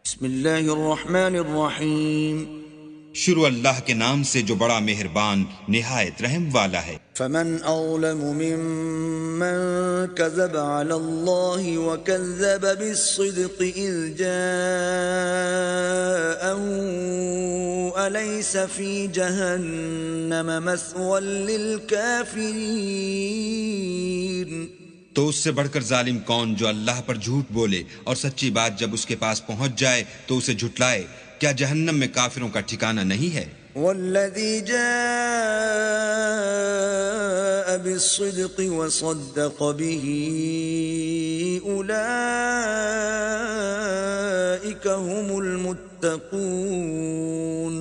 بسم اللہ الرحمن الرحیم شروع اللہ کے نام سے جو بڑا مہربان نہایت رحم والا ہے۔ فمن اظلم ممن كذب على الله وكذب بالصدق اذ جاءه اليس في جهنم مثوى للكافرين تو اس سے بڑھ کر ظالم کون جو اللہ پر جھوٹ بولے اور سچی بات جب اس کے پاس پہنچ جائے تو اسے جھٹلائے، کیا جہنم میں کافروں کا ٹھکانہ نہیں ہے؟ والذي جاء بالصدق وصدق به أولئك هم المتقون،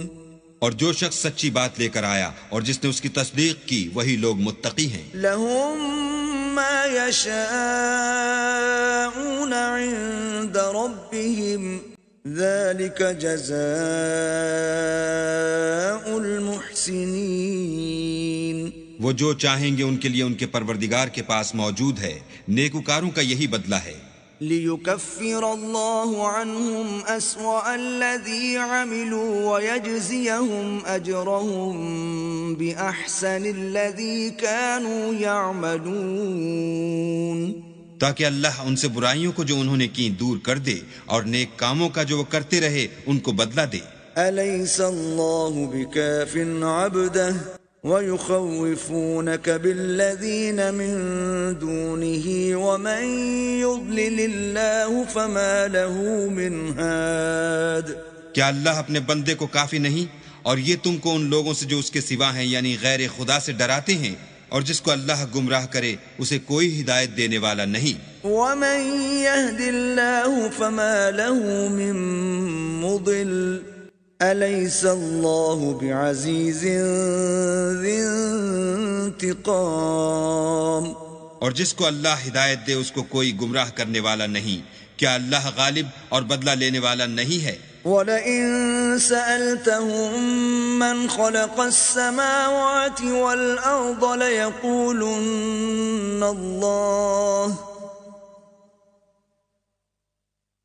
اور جو شخص سچی بات لے کر آیا اور جس نے اس کی تصدیق کی وہی لوگ متقی ہیں۔ لهم ما يشاءون عند ربهم ذلك جزاء المحسنين، وہ جو چاہیں گے ان کے لیے ان کے پروردگار کے پاس موجود ہے، نیکوکاروں کا یہی بدلہ ہے۔ ليكفر الله عنهم أسوأ الذي عملوا ويجزيهم أجرهم بأحسن الذي كانوا يعملون، تاکہ اللہ ان سے برائیوں کو جو انہوں نے کی دور کر دے اور نیک کاموں کا جو وہ کرتے رہے ان کو بدلہ دے۔ أليس الله بكاف عبده ويخوفونك بالذين من دونه ومن يضلل الله فما له من هاد، کیا اللہ اپنے بندے کو کافی نہیں اور یہ تم کو ان لوگوں سے جو اس کے سوا ہیں یعنی غیر خدا سے ڈراتے ہیں، اور جس کو اللہ گمراہ کرے اسے کوئی ہدایت دینے والا نہیں۔ ومن يهد الله فما له من مضل أليس الله بعزيز ذي انتقام، اور جس کو اللہ ہدایت دے اس کو کوئی گمراہ کرنے والا نہیں، کیا اللہ غالب اور بدلہ لینے والا نہیں ہے؟ وَلَئِن سَأَلْتَهُم مَّنْ خَلَقَ السَّمَاوَاتِ وَالْأَرْضَ لَيَقُولُنَّ اللَّهُ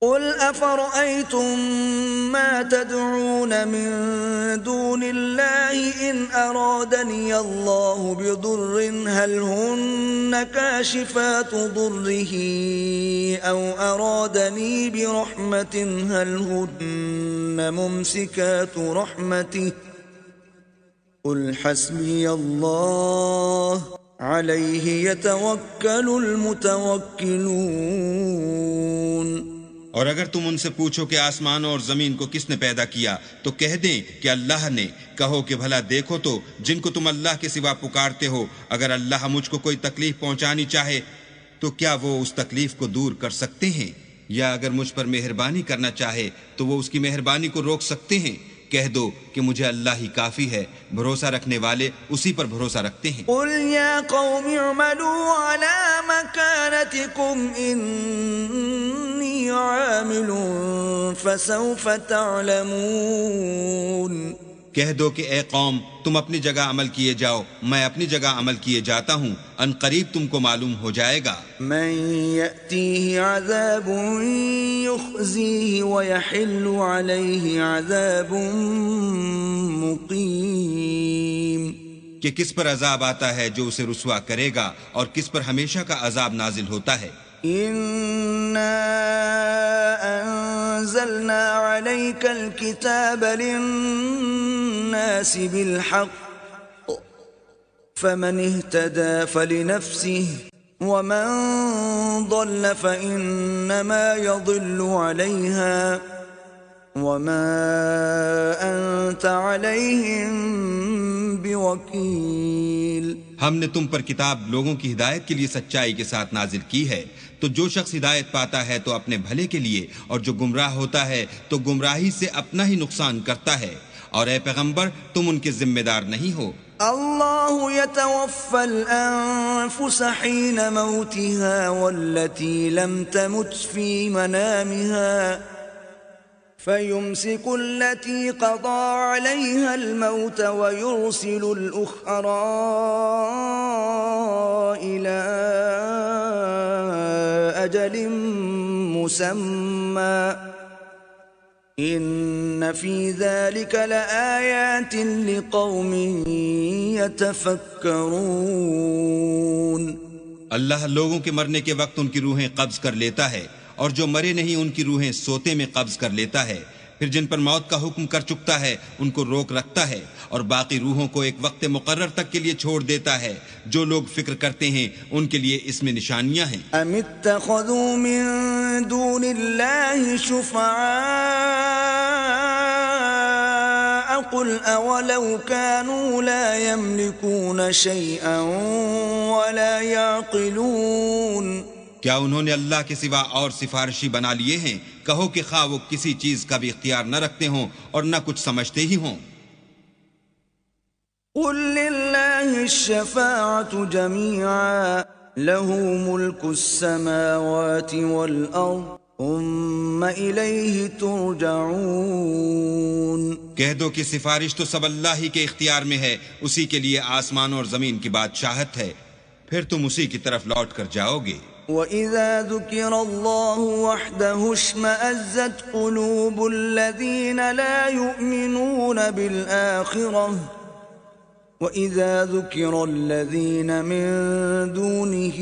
قُلْ أَفَرَأَيْتُم مَّا تَدْعُونَ مِن دُونِ اللَّهِ إِنْ أَرَادَنِيَ اللَّهُ بِضُرٍّ هَلْ هُنَّ كَاشِفَاتُ ضُرِّهِ أَوْ أَرَادَنِي بِرَحْمَةٍ هَلْ هُنَّ مُمْسِكَاتُ رَحْمَتِهِ قُلْ حَسْبِيَ اللَّهُ عَلَيْهِ يَتَوَكَّلُ الْمُتَوَكِّلُونَ۔ اور اگر تم ان سے پوچھو کہ آسمانوں اور زمین کو کس نے پیدا کیا تو کہہ دیں کہ اللہ نے، کہو کہ بھلا دیکھو تو جن کو تم اللہ کے سوا پکارتے ہو، اگر اللہ مجھ کو کوئی تکلیف پہنچانی چاہے تو کیا وہ اس تکلیف کو دور کر سکتے ہیں؟ یا اگر مجھ پر مہربانی کرنا چاہے تو وہ اس کی مہربانی کو روک سکتے ہیں؟ کہہ دو کہ مجھے اللہ ہی کافی ہے، بھروسہ رکھنے والے اسی پر بھروسہ رکھتے ہیں۔ قل يا قوم اعملوا على مكانتكم إني عامل فسوف تعلمون، کہہ دو کہ اے قوم تم اپنی جگہ عمل کیے جاؤ، میں اپنی جگہ عمل کیے جاتا ہوں، ان قریب تم کو معلوم ہو جائے گا۔ من يأتيه عذاب يخزيه ويحل عليه عذاب مقيم، کہ کس پر عذاب آتا ہے جو اسے رسوا کرے گا اور کس پر ہمیشہ کا عذاب نازل ہوتا ہے۔ إنا أنزلنا عليك الكتاب للناس بالحق فمن اهتدى فلنفسه ومن ضل فإنما يضل عليها وما أنت عليهم بوكيل۔ ہم نے تم پر کتاب لوگوں کی ہدایت کے لیے سچائی کے ساتھ نازل کی ہے، تو جو شخص ہدایت پاتا ہے تو اپنے بھلے کے لیے، اور جو گمراہ ہوتا ہے تو گمراہی سے اپنا ہی نقصان کرتا ہے، اور اے پیغمبر تم ان کے ذمہ دار نہیں ہو۔ اللہ يتوفى الأنفس حين موتها والتي لم تمت في منامها فيمسك التي قضى عليها الموت ويرسل الأخرى إلى أجل مسمى إن في ذلك لآيات لقوم يتفكرون. اللہ لوگوں کے مرنے کے وقت ان کی روحیں قبض کر لیتا ہے، اور جو مرے نہیں ان کی روحیں سوتے میں قبض کر لیتا ہے، پھر جن پر موت کا حکم کر چکتا ہے ان کو روک رکھتا ہے، اور باقی روحوں کو ایک وقت مقرر تک کے لیے چھوڑ دیتا ہے. جو لوگ فکر کرتے ہیں ان کے لیے اس میں نشانیاں ہیں. ام اتخذوا من دون اللہ شفعاء قل اولو كانوا لا يملكون شيئا ولا يعقلون. کیا انہوں نے اللہ کے سوا اور سفارشی بنا لیے ہیں؟ کہو کہ خواہ وہ کسی چیز کا بھی اختیار نہ رکھتے ہوں اور نہ کچھ سمجھتے ہی ہوں. قل للہ الشفاعة جميعا له ملك السماوات والأرض ثم إليه ترجعون. کہہ دو کہ سفارش تو سب اللہ ہی کے اختیار میں ہے، اسی کے لیے آسمان اور زمین کی بادشاہت ہے، پھر تم اسی کی طرف لوٹ کر جاؤ گے. وَإِذَا ذُكِرَ اللَّهُ وَحْدَهُ اشْمَأَزَّتْ قُلُوبُ الَّذِينَ لَا يُؤْمِنُونَ بِالْآخِرَةِ وَإِذَا ذُكِرَ الَّذِينَ مِن دُونِهِ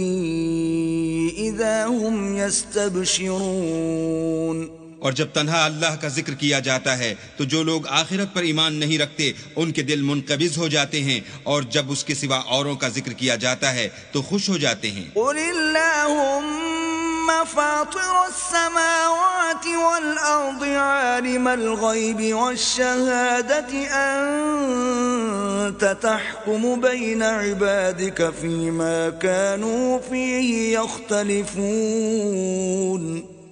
إِذَا هُمْ يَسْتَبْشِرُونَ. اور جب تنہا اللہ کا ذکر کیا جاتا ہے تو جو لوگ آخرت پر ایمان نہیں رکھتے ان کے دل منقبض ہو جاتے ہیں، اور جب اس کے سوا اوروں کا ذکر کیا جاتا ہے تو خوش ہو جاتے ہیں. قُلِ اللَّهُمَّ فَاطِرَ السَّمَاوَاتِ وَالْأَرْضِ عَالِمَ الْغَيْبِ وَالشَّهَادَةِ أَنْتَ تَحْكُمُ بَيْنَ عِبَادِكَ فِيمَا كَانُوا فِيهِ يَخْتَلِفُونَ.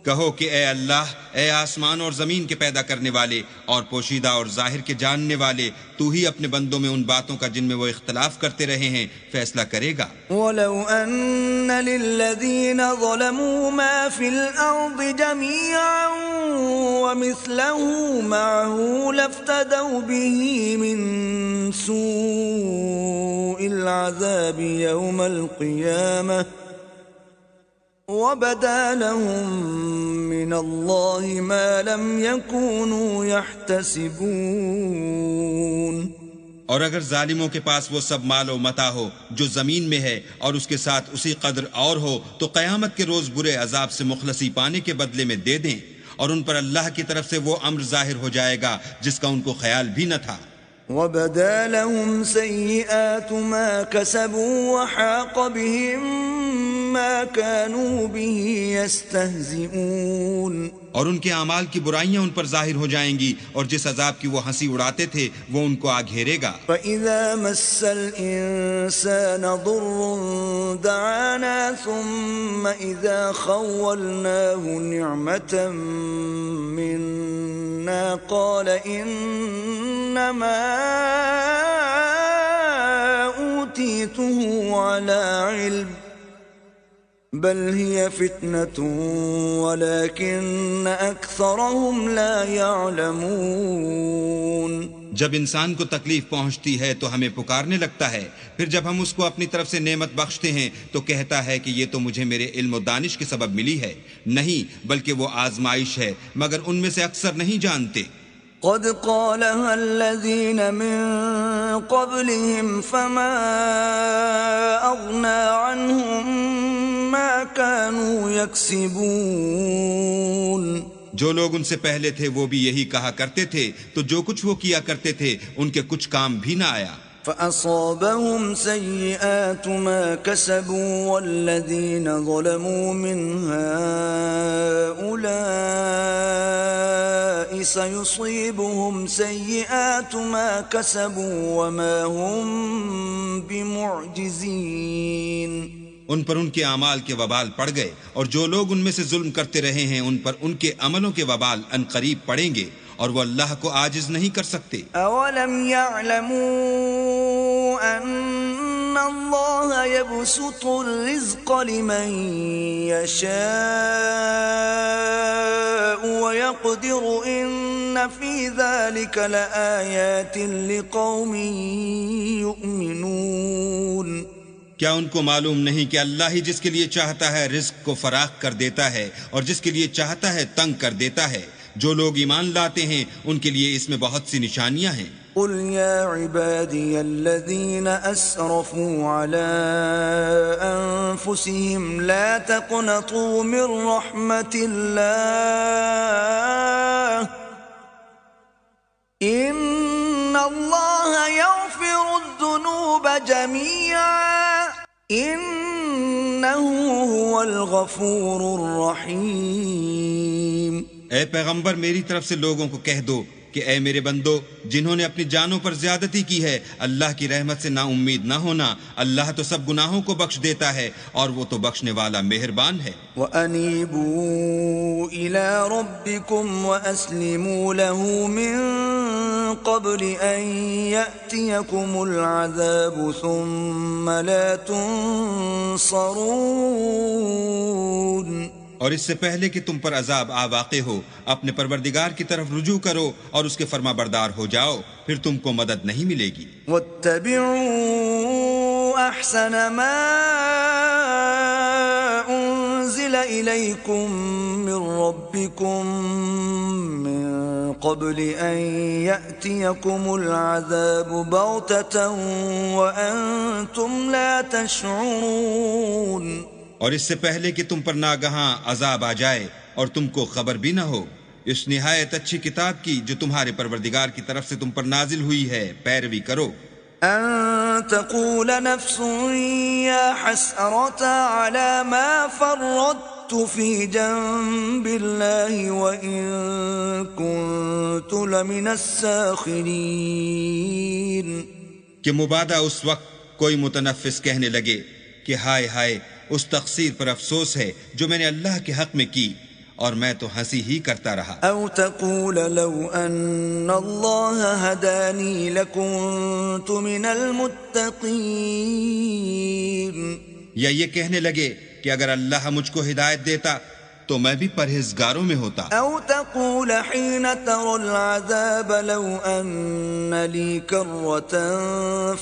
کہو کہ اے اللہ، اے آسمان اور زمین کے پیدا کرنے والے اور پوشیدہ اور ظاہر کے جاننے والے، تو ہی اپنے بندوں میں ان باتوں کا جن میں وہ اختلاف کرتے رہے ہیں فیصلہ کرے گا. وَلَوْ أَنَّ لِلَّذِينَ ظَلَمُوا مَا فِي الْأَرْضِ جَمِيعًا وَمِثْلَهُ مَعَهُ لَافْتَدَوْا بِهِ مِنْ سُوءِ الْعَذَابِ يَوْمَ الْقِيَامَةِ وَبَدَا لَهُم مِّنَ اللَّهِ مَا لَمْ يَكُونُوا يَحْتَسِبُونَ. اور اگر ظالموں کے پاس وہ سب مال و متاع ہو جو زمین میں ہے اور اس کے ساتھ اسی قدر اور ہو تو قیامت کے روز برے عذاب سے مخلصی پانے کے بدلے میں دے دیں، اور ان پر اللہ کی طرف سے وہ امر ظاہر ہو جائے گا جس کا ان کو خیال بھی نہ تھا. وَبَدَا لَهُمْ سَيِّئَاتُ مَا كَسَبُوا وَحَاقَ بِهِمْ مَا كَانُوا بِهِ يَسْتَهْزِئُونَ. اور ان کے اعمال کی برائیاں ان پر ظاہر ہو جائیں گی، اور جس عذاب کی وہ ہنسی اڑاتے تھے وہ ان کو آ گھیرے گا. فَإِذَا مَسَّ الْإِنسَانَ ضُرٌّ دَعَانَا ثُمَّ إِذَا خَوَّلْنَاهُ نِعْمَةً مِنَّا قَالَ إِنَّمَا أُوتِيتُهُ عَلَى عِلْمٍ بل هي فتنة ولكن أكثرهم لا يعلمون. جب انسان کو تکلیف پہنچتی ہے تو ہمیں پکارنے لگتا ہے، پھر جب ہم اس کو اپنی طرف سے نعمت بخشتے ہیں تو کہتا ہے کہ یہ تو مجھے میرے علم و دانش کے سبب ملی ہے. نہیں، بلکہ وہ آزمائش ہے، مگر ان میں سے اکثر نہیں جانتے. قد قالها الذين من قبلهم فما أغنى عنهم ما كانوا يكسبون. جو لوگ ان سے پہلے تھے وہ بھی یہی کہا کرتے تھے، تو جو کچھ وہ کیا کرتے تھے ان کے کچھ کام بھی نہ آیا. فأصابهم سيئات ما كسبوا والذين ظلموا من هؤلاء سيصيبهم سيئات ما كسبوا وما هم بمعجزين. ان پر ان کے اعمال کے وبال پڑ گئے، اور جو لوگ ان میں سے ظلم کرتے رہے ہیں ان پر ان کے عملوں کے وبال عنقریب پڑیں گے، اور وہ اللہ کو عاجز نہیں کر سکتے. اولم يعلموا ان اللہ يبسط الرزق لمن يشاء ويقدر ان في ذلك لآیات لقوم يؤمنون. کیا ان کو معلوم نہیں کہ اللہ ہی جس کے لیے چاہتا ہے رزق کو فراخ کر دیتا ہے اور جس کے لیے چاہتا ہے تنگ کر دیتا ہے؟ جو لوگ ایمان لاتے ہیں ان کے لیے اس میں بہت سی نشانیاں ہیں۔ قل يا عبادي الذين أسرفوا على أنفسهم لا تقنطوا من رحمة الله إن الله يغفر الذنوب جميعا إنه هو الغفور الرحيم۔ اے پیغمبر میری طرف سے لوگوں کو کہہ دو کہ اے میرے بندو جنہوں نے اپنی جانوں پر زیادتی کی ہے اللہ کی رحمت سے نا امید نہ ہونا، اللہ تو سب گناہوں کو بخش دیتا ہے اور وہ تو بخشنے والا مہربان ہے۔ وَأَنِيبُوا إِلَىٰ رَبِّكُمْ وَأَسْلِمُوا لَهُ مِن قَبْلِ أَن يَأْتِيَكُمُ الْعَذَابُ ثُمَّ لَا تُنصَرُونَ۔ اور اس سے پہلے کہ تم پر عذاب آ واقع ہو اپنے پروردگار کی طرف رجوع کرو اور اس کے فرما بردار ہو جاؤ، پھر تم کو مدد نہیں ملے گی۔ وَاتَّبِعُوا أَحْسَنَ مَا أُنزِلَ إِلَيْكُم مِّن رَّبِّكُم مِّن قَبْلِ أَن يَأْتِيَكُمُ الْعَذَابُ بَغْتَةً وَأَنتُمْ لَا تَشْعُرُونَ۔ اور اس سے پہلے کہ تم پر ناگہاں عذاب آ جائے اور تم کو خبر بھی نہ ہو، اس نہایت اچھی کتاب کی جو تمہارے پروردگار کی طرف سے تم پر نازل ہوئی ہے پیروی کرو۔ ان تقول نفس یا حسرة على ما فرطت في جنب الله وإن كنت لمن الساخرين، کہ مبادہ اس وقت کوئی متنفس کہنے لگے کہ ہائے ہائے اس تقصیر پر افسوس ہے جو میں نے اللہ کے حق میں کی اور میں تو ہنسی ہی کرتا رہا۔ او تقول لو ان اللہ ہدانی لکنت من المتقین، یا یہ کہنے لگے کہ اگر اللہ مجھ کو ہدایت دیتا تو میں بھی پرہیزگاروں میں ہوتا۔ او تقول حين ترى العذاب لو ان لي كرة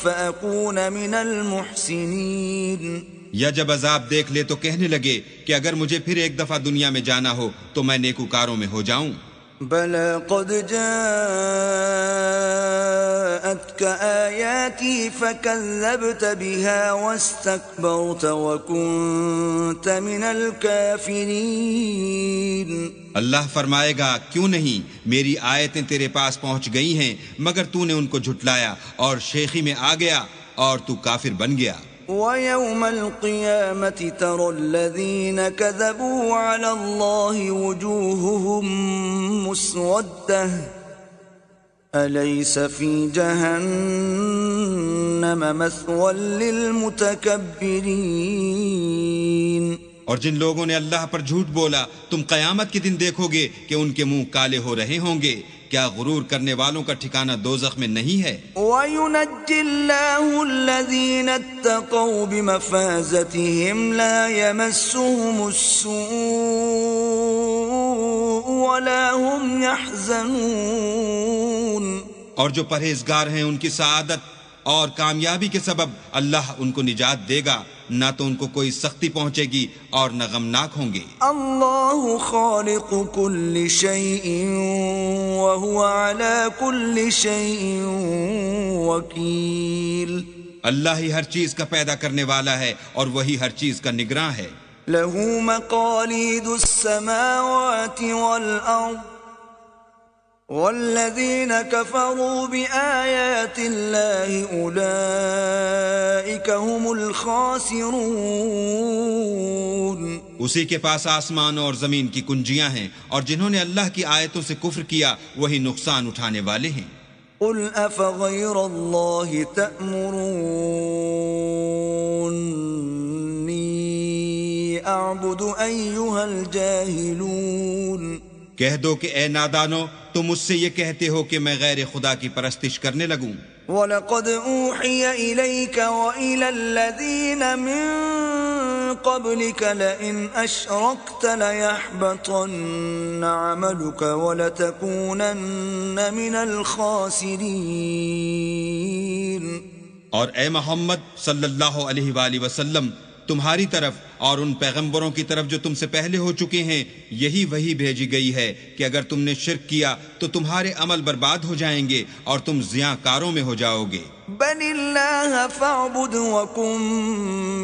فأكون من المحسنين، یا جب عذاب دیکھ لے تو کہنے لگے کہ اگر مجھے پھر ایک دفعہ دنیا میں جانا ہو تو میں نیکوکاروں میں ہو جاؤں۔ بلى قد جاءتك آياتي فكذبت بها واستكبرت وكنت من الكافرين۔ اللہ فرمائے گا کیوں نہیں، میری آیتیں تیرے پاس پہنچ گئی ہیں مگر تو نے ان کو جھٹلایا اور شیخی میں آ گیا اور تو کافر بن گیا۔ وَيَوْمَ الْقِيَامَةِ تَرَى الَّذِينَ كَذَبُوا عَلَى اللَّهِ وُجُوهُهُمْ مُسْوَدَّةٌ أَلَيْسَ فِي جَهَنَّمَ مَثْوًى لِّلْمُتَكَبِّرِينَ۔ اور جن لوگوں نے اللہ پر جھوٹ بولا تم قیامت کے دن دیکھو گے کہ ان کے منہ کالے ہو رہے ہوں گے، کیا غرور کرنے والوں کا ٹھکانہ دوزخ میں نہیں ہے؟ وَيُنَجِّي اللَّهُ الَّذِينَ اتَّقَوْا بِمَفَازَتِهِمْ لَا يَمَسُّهُمُ السُّوءُ وَلَا هُمْ يَحْزَنُونَ۔ اور جو پرہیزگار ہیں ان کی سعادت اور کامیابی کے سبب اللہ ان کو نجات دے گا، نہ تو ان کو کوئی سختی پہنچے گی اور نہ غمناک ہوں گے۔ اللہ خالق کل شیء وهو على كل شیء وکیل۔ اللہ ہی ہر چیز کا پیدا کرنے والا ہے اور وہی ہر چیز کا نگراں ہے۔ له مقاليد السماوات والأرض والذين كفروا بآيات الله أولئك هم الخاسرون۔ اسی کے پاس آسمان اور زمین کی کنجیاں ہیں اور جنہوں نے اللہ کی آیتوں سے کفر کیا وہی نقصان اٹھانے والے ہیں۔ قل أفغير الله تأمروني أعبد أيها الجاهلون۔ کہہ دو کہ اے نادانو تم مجھ سے یہ کہتے ہو کہ میں غیر خدا کی پرستش کرنے لگوں۔ وَلَقَدْ أُوحِيَ إِلَيْكَ وَإِلَى الَّذِينَ مِن قَبْلِكَ لَئِنْ أَشْرَكْتَ لَيَحْبَطَنَّ عَمَلُكَ وَلَتَكُونَنَّ مِنَ الْخَاسِرِينَ۔ اور اے محمد صلی اللہ علیہ وآلہ وسلم تمہاری طرف اور ان پیغمبروں کی طرف جو تم سے پہلے ہو چکے ہیں یہی وحی بھیجی گئی ہے کہ اگر تم نے شرک کیا تو تمہارے عمل برباد ہو جائیں گے اور تم زیاں کاروں میں ہو جاؤ گے. بل اللہ فاعبد وکن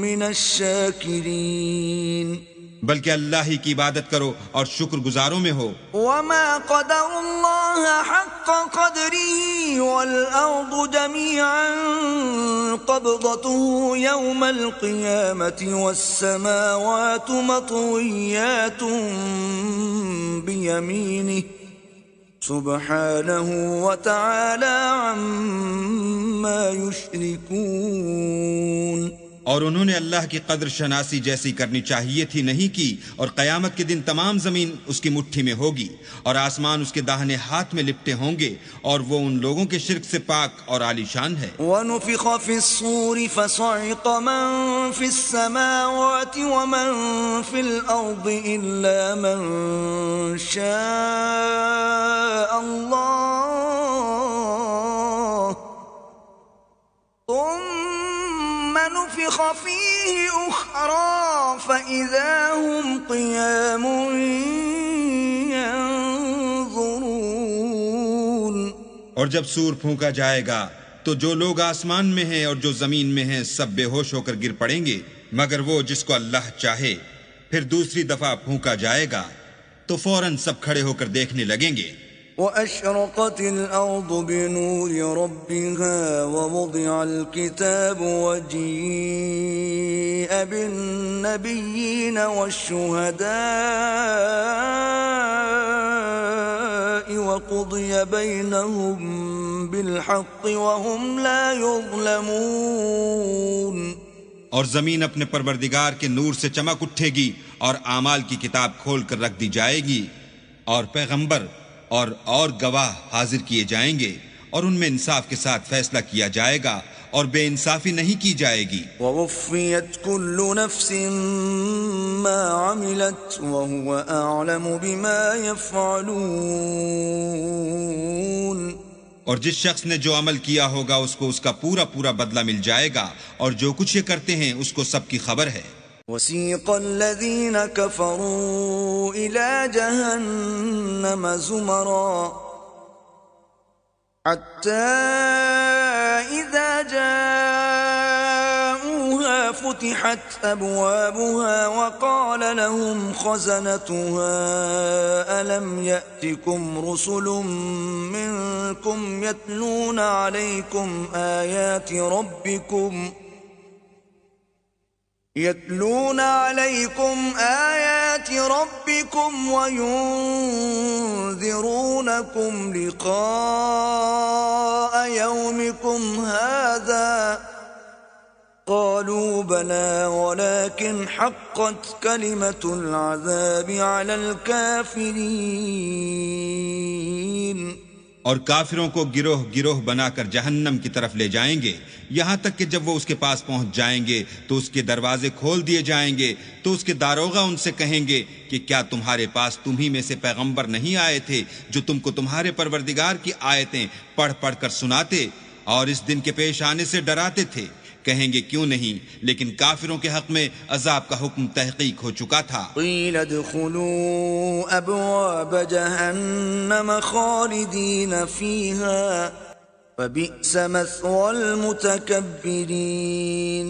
من الشاکرین، بلکہ اللہ ہی کی عبادت کرو اور شکر گزاروں میں ہو. وما قدر اللہ حق قدره والارض جميعا قبضته يوم القيامة والسماوات مطويات بيمينه سبحانه وتعالى عما يشركون. اور انہوں نے اللہ کی قدر شناسی جیسی کرنی چاہیے تھی نہیں کی، اور قیامت کے دن تمام زمین اس کی مٹھی میں ہوگی اور آسمان اس کے داہنے ہاتھ میں لپٹے ہوں گے، اور وہ ان لوگوں کے شرک سے پاک اور عالی شان ہے. وَنُفِخَ فِي الصُّورِ فَصَعِقَ مَن فِي السَّمَاوَاتِ وَمَن فِي الْأَرْضِ إِلَّا مَن شَاءَ اللَّهُ ثُمَّ نُفِخَ فِيهِ أُخْرَى فَإِذَا هُمْ قِيَامٌ يَنظُرُونَ. اور جب سور پھونکا جائے گا تو جو لوگ آسمان میں ہیں اور جو زمین میں ہیں سب بے ہوش ہو کر گر پڑیں گے، مگر وہ جس کو اللہ چاہے. پھر دوسری دفعہ پھونکا جائے گا تو فوراً سب کھڑے ہو کر دیکھنے لگیں گے. وَأَشْرَقَتِ الْأَرْضُ بِنُورِ رَبِّهَا وَوُضِعَ الْكِتَابُ وَجِيءَ بِالنَّبِيِّينَ وَالشُّهَدَاءِ وَقُضِيَ بَيْنَهُم بِالْحَقِّ وَهُمْ لَا يُظْلَمُونَ. اور زمین اپنے پروردگار کے نور سے چمک اٹھے گی اور اعمال کی کتاب کھول کر رکھ دی جائے گی، اور پیغمبر اور گواہ حاضر کیے جائیں گے، اور ان میں انصاف کے ساتھ فیصلہ کیا جائے گا اور بے انصافی نہیں کی جائے گی. وَوُفِّيَتْ كُلُّ نَفْسٍ مَّا عَمِلَتْ وَهُوَ أَعْلَمُ بِمَا يَفْعَلُونَ. اور جس شخص نے جو عمل کیا ہوگا اس کو اس کا پورا پورا بدلہ مل جائے گا، اور جو کچھ یہ کرتے ہیں اس کو سب کی خبر ہے. وَسِيقَ الَّذِينَ كَفَرُوا إِلَى جَهَنَّمَ زُمَرًا حَتَّى إِذَا جَاءُوهَا فُتِحَتْ أَبْوَابُهَا وَقَالَ لَهُمْ خَزَنَتُهَا أَلَمْ يَأْتِكُمْ رُسُلٌ مِّنكُمْ يَتْلُونَ عَلَيْكُمْ آيَاتِ رَبِّكُمْ وَيُنذِرُونَكُمْ لِقَاءَ يَوْمِكُمْ هَذَا قَالُوا بَلَى وَلَكِنْ حَقَّتْ كَلِمَةُ الْعَذَابِ عَلَى الْكَافِرِينَ. اور کافروں کو گروہ گروہ بنا کر جہنم کی طرف لے جائیں گے، یہاں تک کہ جب وہ اس کے پاس پہنچ جائیں گے تو اس کے دروازے کھول دیے جائیں گے، تو اس کے داروغہ ان سے کہیں گے کہ کیا تمہارے پاس تمہیں میں سے پیغمبر نہیں آئے تھے جو تم کو تمہارے پروردگار کی آیتیں پڑھ پڑھ کر سناتے اور اس دن کے پیش آنے سے ڈراتے تھے؟ کہیں گے کیوں نہیں، لیکن کافروں کے حق میں عذاب کا حکم تحقیق ہو چکا تھا. قیل ادخلوا ابواب جہنم خالدین فیہا فبئس مثوى المتکبرین.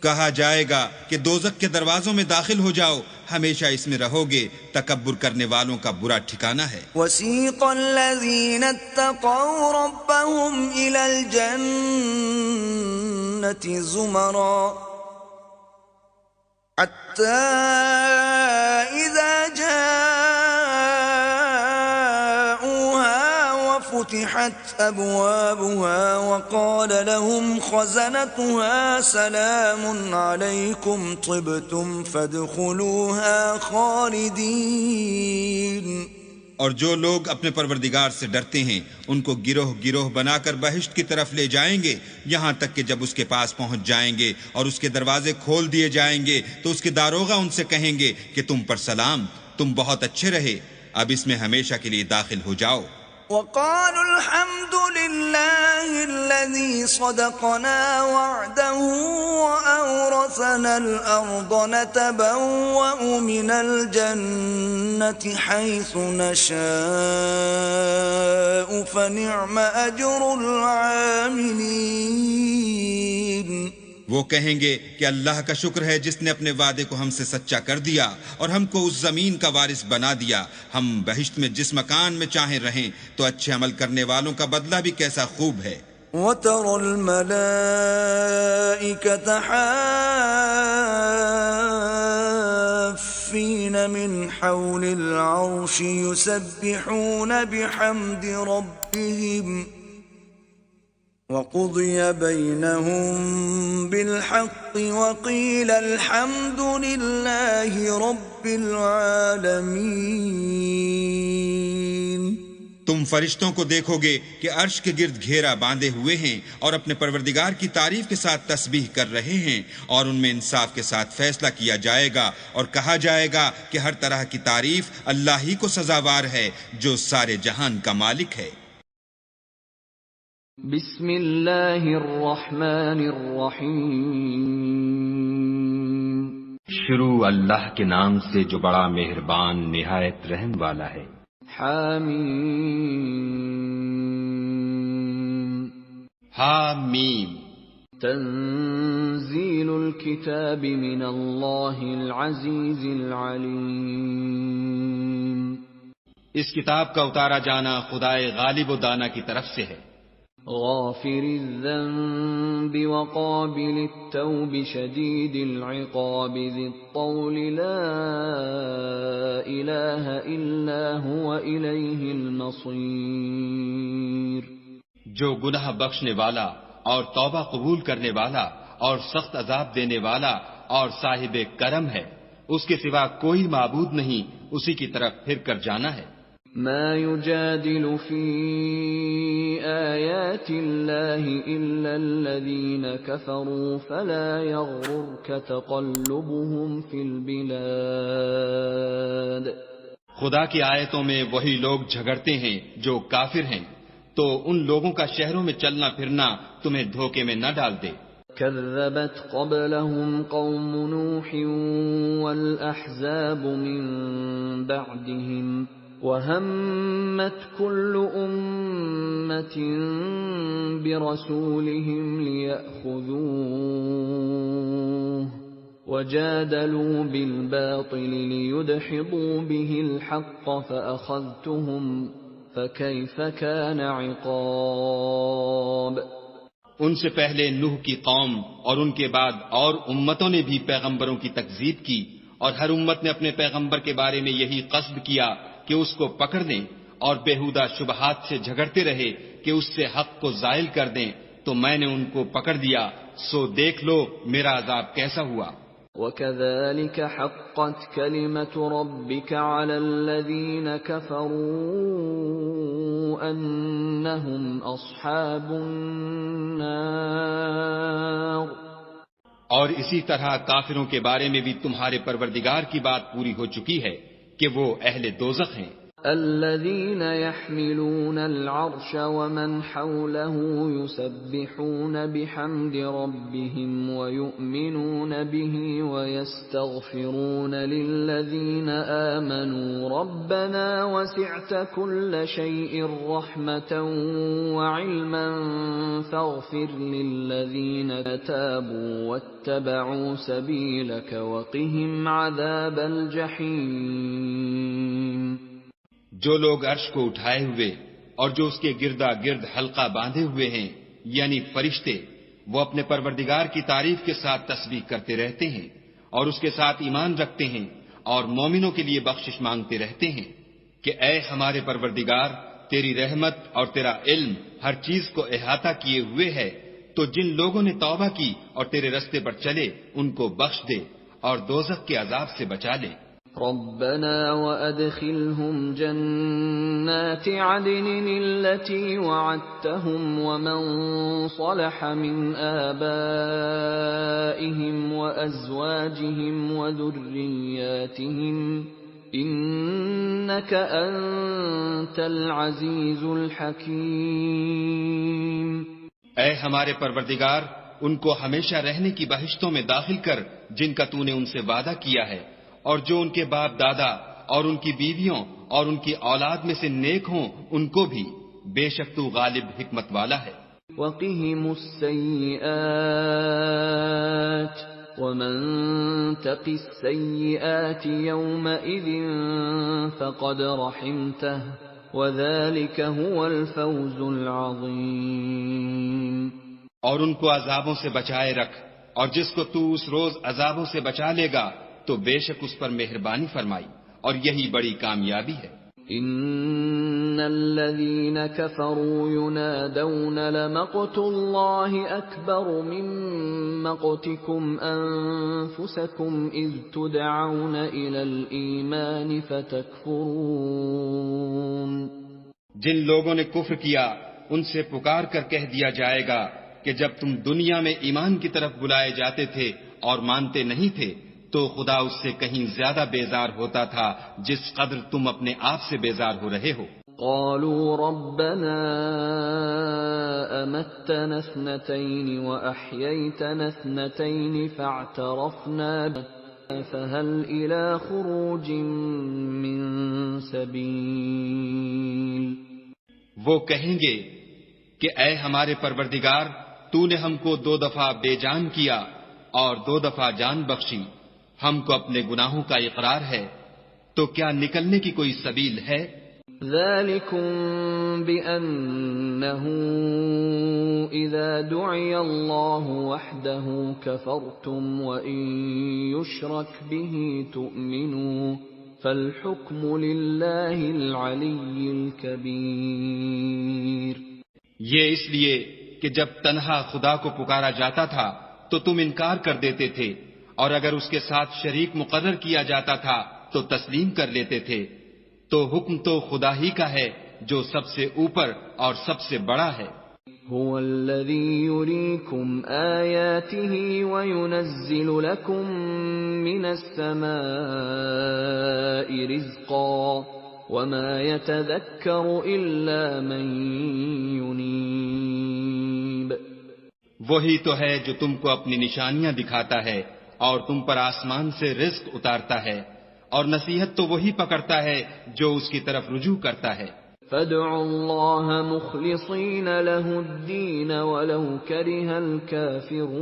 کہا جائے گا کہ دوزخ کے دروازوں میں داخل ہو جاؤ، ہمیشہ اس میں رہو گے، تکبر کرنے والوں کا برا ٹھکانہ ہے. وسیق الذین اتقوا ربهم الى الجنة زمرا حتى اذا فتحت أبوابها وقال لهم خزنتها سلام عليكم طبتم فادخلوها خالدين. اور جو لوگ اپنے پروردگار سے ڈرتے ہیں ان کو گروہ گروہ بنا کر بہشت کی طرف لے جائیں گے، یہاں تک کہ جب اس کے پاس پہنچ جائیں گے اور اس کے دروازے کھول دیے جائیں گے تو اس کے داروغہ ان سے کہیں گے کہ تم پر سلام، تم بہت اچھے رہے، اب اس میں ہمیشہ کے لیے داخل ہو جاؤ. وقالوا الحمد لله الذي صدقنا وعده وأورثنا الأرض نتبوأ من الجنة حيث نشاء فنعم أجر العاملين. وہ کہیں گے کہ اللہ کا شکر ہے جس نے اپنے وعدے کو ہم سے سچا کر دیا اور ہم کو اس زمین کا وارث بنا دیا. ہم بہشت میں جس مکان میں چاہیں رہیں تو اچھے عمل کرنے والوں کا بدلہ بھی کیسا خوب ہے. وَتَرَى الْمَلَائِكَةَ حَافِّينَ مِنْ حَوْلِ الْعَرْشِ يُسَبِّحُونَ بِحَمْدِ رَبِّهِمْ وَقُضِيَ بَيْنَهُم بِالْحَقِّ وَقِيلَ الْحَمْدُ لِلَّهِ رَبِّ الْعَالَمِينَ. تم فرشتوں کو دیکھو گے کہ عرش کے گرد گھیرا باندھے ہوئے ہیں اور اپنے پروردگار کی تعریف کے ساتھ تسبیح کر رہے ہیں، اور ان میں انصاف کے ساتھ فیصلہ کیا جائے گا اور کہا جائے گا کہ ہر طرح کی تعریف اللہ ہی کو سزاوار ہے جو سارے جہان کا مالک ہے. بسم اللہ الرحمن الرحیم. شروع اللہ کے نام سے جو بڑا مہربان نہایت رحم والا ہے. حامیم. حامیم. تنزیل الکتاب من اللہ العزیز العلیم. اس کتاب کا اتارا جانا خدائے غالب و دانا کی طرف سے ہے. غافر الذنب وقابل التوب شدید العقاب ذی الطول لا الہ الا هو الیہ المصیر. جو گناہ بخشنے والا اور توبہ قبول کرنے والا اور سخت عذاب دینے والا اور صاحب کرم ہے، اس کے سوا کوئی معبود نہیں، اسی کی طرف پھر کر جانا ہے. ما يجادل في آيات الله إلا الذين كفروا فلا يغررك تقلبهم في البلاد. خدا کی آیتوں میں وہی لوگ جھگڑتے ہیں جو کافر ہیں، تو ان لوگوں کا شہروں میں چلنا پھرنا تمہیں دھوکے میں نہ ڈال دے. كذبت قبلهم قوم نوح والأحزاب من بعدهم وَهَمَّتْ كُلُّ أُمَّةٍ بِرَسُولِهِمْ لِيَأْخُذُوهُ وَجَادَلُوا بِالْبَاطِلِ لِيُدْحِضُوا بِهِ الْحَقَّ فَأَخَذْتُهُمْ فَكَيْفَ كَانَ عِقَابِ. ان سے پہلے نوح کی قوم اور ان کے بعد اور امتوں نے بھی پیغمبروں کی تکذیب کی، اور ہر امت نے اپنے پیغمبر کے بارے میں یہی قصد کیا کہ اس کو پکڑ لیں اور بےہودہ شبہات سے جھگڑتے رہے کہ اس سے حق کو زائل کر دیں، تو میں نے ان کو پکڑ دیا، سو دیکھ لو میرا عذاب کیسا ہوا. وَكَذَلِكَ حَقَّتْ كَلِمَةُ رَبِّكَ عَلَى الَّذِينَ كَفَرُوا أَنَّهُمْ أَصْحَابُ النَّارِ. اور اسی طرح کافروں کے بارے میں بھی تمہارے پروردگار کی بات پوری ہو چکی ہے کہ وہ اہل دوزخ ہیں. الذين يحملون العرش ومن حوله يسبحون بحمد ربهم ويؤمنون به ويستغفرون للذين آمنوا ربنا وسعت كل شيء رحمة وعلما فاغفر للذين تابوا واتبعوا سبيلك وقهم عذاب الجحيم. جو لوگ عرش کو اٹھائے ہوئے اور جو اس کے گردا گرد حلقہ باندھے ہوئے ہیں یعنی فرشتے، وہ اپنے پروردگار کی تعریف کے ساتھ تسبیح کرتے رہتے ہیں اور اس کے ساتھ ایمان رکھتے ہیں اور مومنوں کے لیے بخشش مانگتے رہتے ہیں کہ اے ہمارے پروردگار، تیری رحمت اور تیرا علم ہر چیز کو احاطہ کیے ہوئے ہے، تو جن لوگوں نے توبہ کی اور تیرے رستے پر چلے ان کو بخش دے اور دوزخ کے عذاب سے بچا لے. ربنا وأدخلهم جنات عدن التي وعدتهم ومن صلح من آبائهم وأزواجهم وذرياتهم إنك أنت وأنت العزيز الحكيم. اے ہمارے پروردگار، ان کو ہمیشہ رہنے کی بہشتوں میں داخل کر جن کا تو نے ان سے وعدہ کیا ہے، اور جو ان کے باپ دادا اور ان کی بیویوں اور ان کی اولاد میں سے نیک ہوں ان کو بھی، بے شک تو غالب حکمت والا ہے. وقهم السيئات ومن تق السيئات يومئذ فقد رحمته وذلك هو الفوز العظيم. اور ان کو عذابوں سے بچائے رکھ، اور جس کو تو اس روز عذابوں سے بچا لے گا تو بے شک اس پر مہربانی فرمائی، اور یہی بڑی کامیابی ہے. ان الذين كفروا ينادون لمقت الله اكبر من مقتكم انفسكم اذ تدعون الى الايمان فتكفرون. جن لوگوں نے کفر کیا ان سے پکار کر کہہ دیا جائے گا کہ جب تم دنیا میں ایمان کی طرف بلائے جاتے تھے اور مانتے نہیں تھے تو خدا اس سے کہیں زیادہ بیزار ہوتا تھا جس قدر تم اپنے آپ سے بیزار ہو رہے ہو. قالوا ربنا امتنا اثنتين واحييتنا اثنتين فاعترفنا فهل الى خروج من سبيل. وہ کہیں گے کہ اے ہمارے پروردگار، تو نے ہم کو 2 دفعہ بے جان کیا اور 2 دفعہ جان بخشی، ہم کو اپنے گناہوں کا اقرار ہے، تو کیا نکلنے کی کوئی سبیل ہے؟ ذلكم بأنه إذا دعي الله وحده كفرتم وإن يشرك به تؤمنوا فالحكم لله العلي الكبير. یہ اس لیے کہ جب تنہا خدا کو پکارا جاتا تھا تو تم انکار کر دیتے تھے، اور اگر اس کے ساتھ شریک مقرر کیا جاتا تھا تو تسلیم کر لیتے تھے، تو حکم تو خدا ہی کا ہے جو سب سے اوپر اور سب سے بڑا ہے. هو الذي يريكم آياته وينزل لكم من السماء رزقا وما يتذكر إلا من ينيب. وہی تو ہے جو تم کو اپنی نشانیاں دکھاتا ہے اور تم پر آسمان سے رزق اتارتا ہے، اور نصیحت تو وہی پکڑتا ہے جو اس کی طرف رجوع کرتا ہے. فادعوا الله مخلصين له الدين ولو كره الكافرون.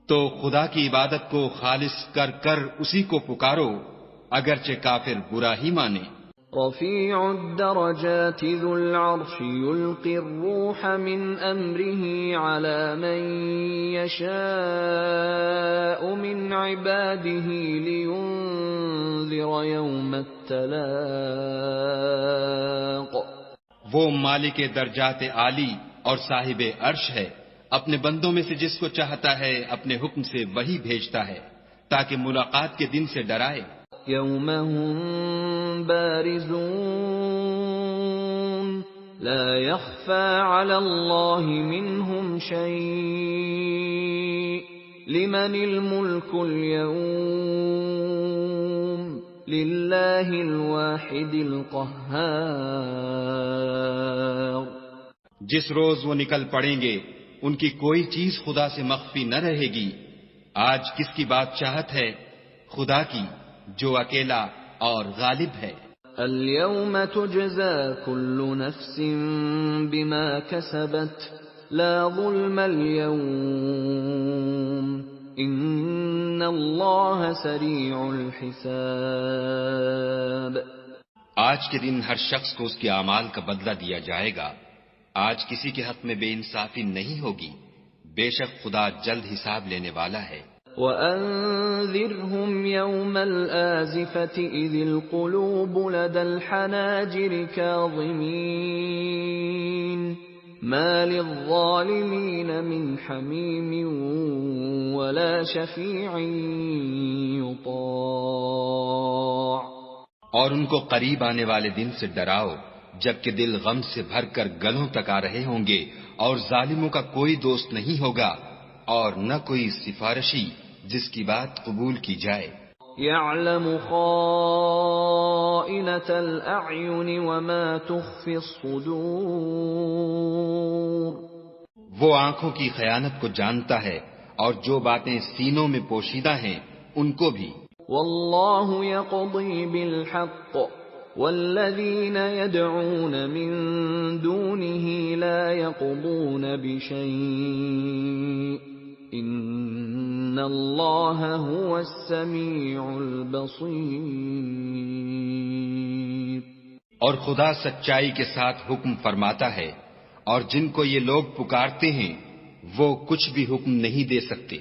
تو خدا کی عبادت کو خالص کر کر اسی کو پکارو اگرچہ کافر برا ہی مانے. رفيع الدرجات ذو العرش يلقي الروح من أمره على من يشاء من عباده لينذر يوم التلاق. وہ مالک درجات عالی اور صاحب عرش ہے، اپنے بندوں میں سے جس کو چاہتا ہے اپنے حکم سے وہی بھیجتا ہے تاکہ ملاقات کے دن سے ڈرائے. يوم هم بارزون لا يخفى على الله منهم شيء لمن الملك اليوم لله الواحد القهار. جس روز وہ نکل پڑیں گے ان کی کوئی چیز خدا سے مخفی نہ رہے گی. آج کس کی بادشاہت ہے؟ خدا کی جو اکیلا اور غالب ہے. اليوم تجزى كل نفس بما كسبت لا ظلم اليوم ان الله سريع الحساب. آج کے دن ہر شخص کو اس کے اعمال کا بدلہ دیا جائے گا. آج کسی کے حق میں بے انصافی نہیں ہوگی، بے شک خدا جلد حساب لینے والا ہے. وَأَنذِرْهُمْ يَوْمَ الْآزِفَةِ إِذِ الْقُلُوبُ لَدَى الْحَنَاجِرِ كَاظِمِينَ مَا لِلظَّالِمِينَ مِنْ حَمِيمٍ وَلَا شَفِيعٍ يُطَاعُ. اور ان کو قریب آنے والے دن سے ڈراؤ جبکہ دل غم سے بھر کر گلوں تک آ رہے ہوں گے، اور ظالموں کا کوئی دوست نہیں ہوگا اور نہ کوئی سفارشی جس کی بات قبول کی جائے. يعلم خائنة الأعين وما تخفي الصدور. وہ آنکھوں کی خیانت کو جانتا ہے اور جو باتیں سینوں میں پوشیدہ ہیں ان کو بھی. واللہ یقضی بالحق والذین یدعون من دونه لا يقضون بشیء ان اللہ هو السمیع البصیر. اور خدا سچائی کے ساتھ حکم فرماتا ہے اور جن کو یہ لوگ پکارتے ہیں وہ کچھ بھی حکم نہیں دے سکتے،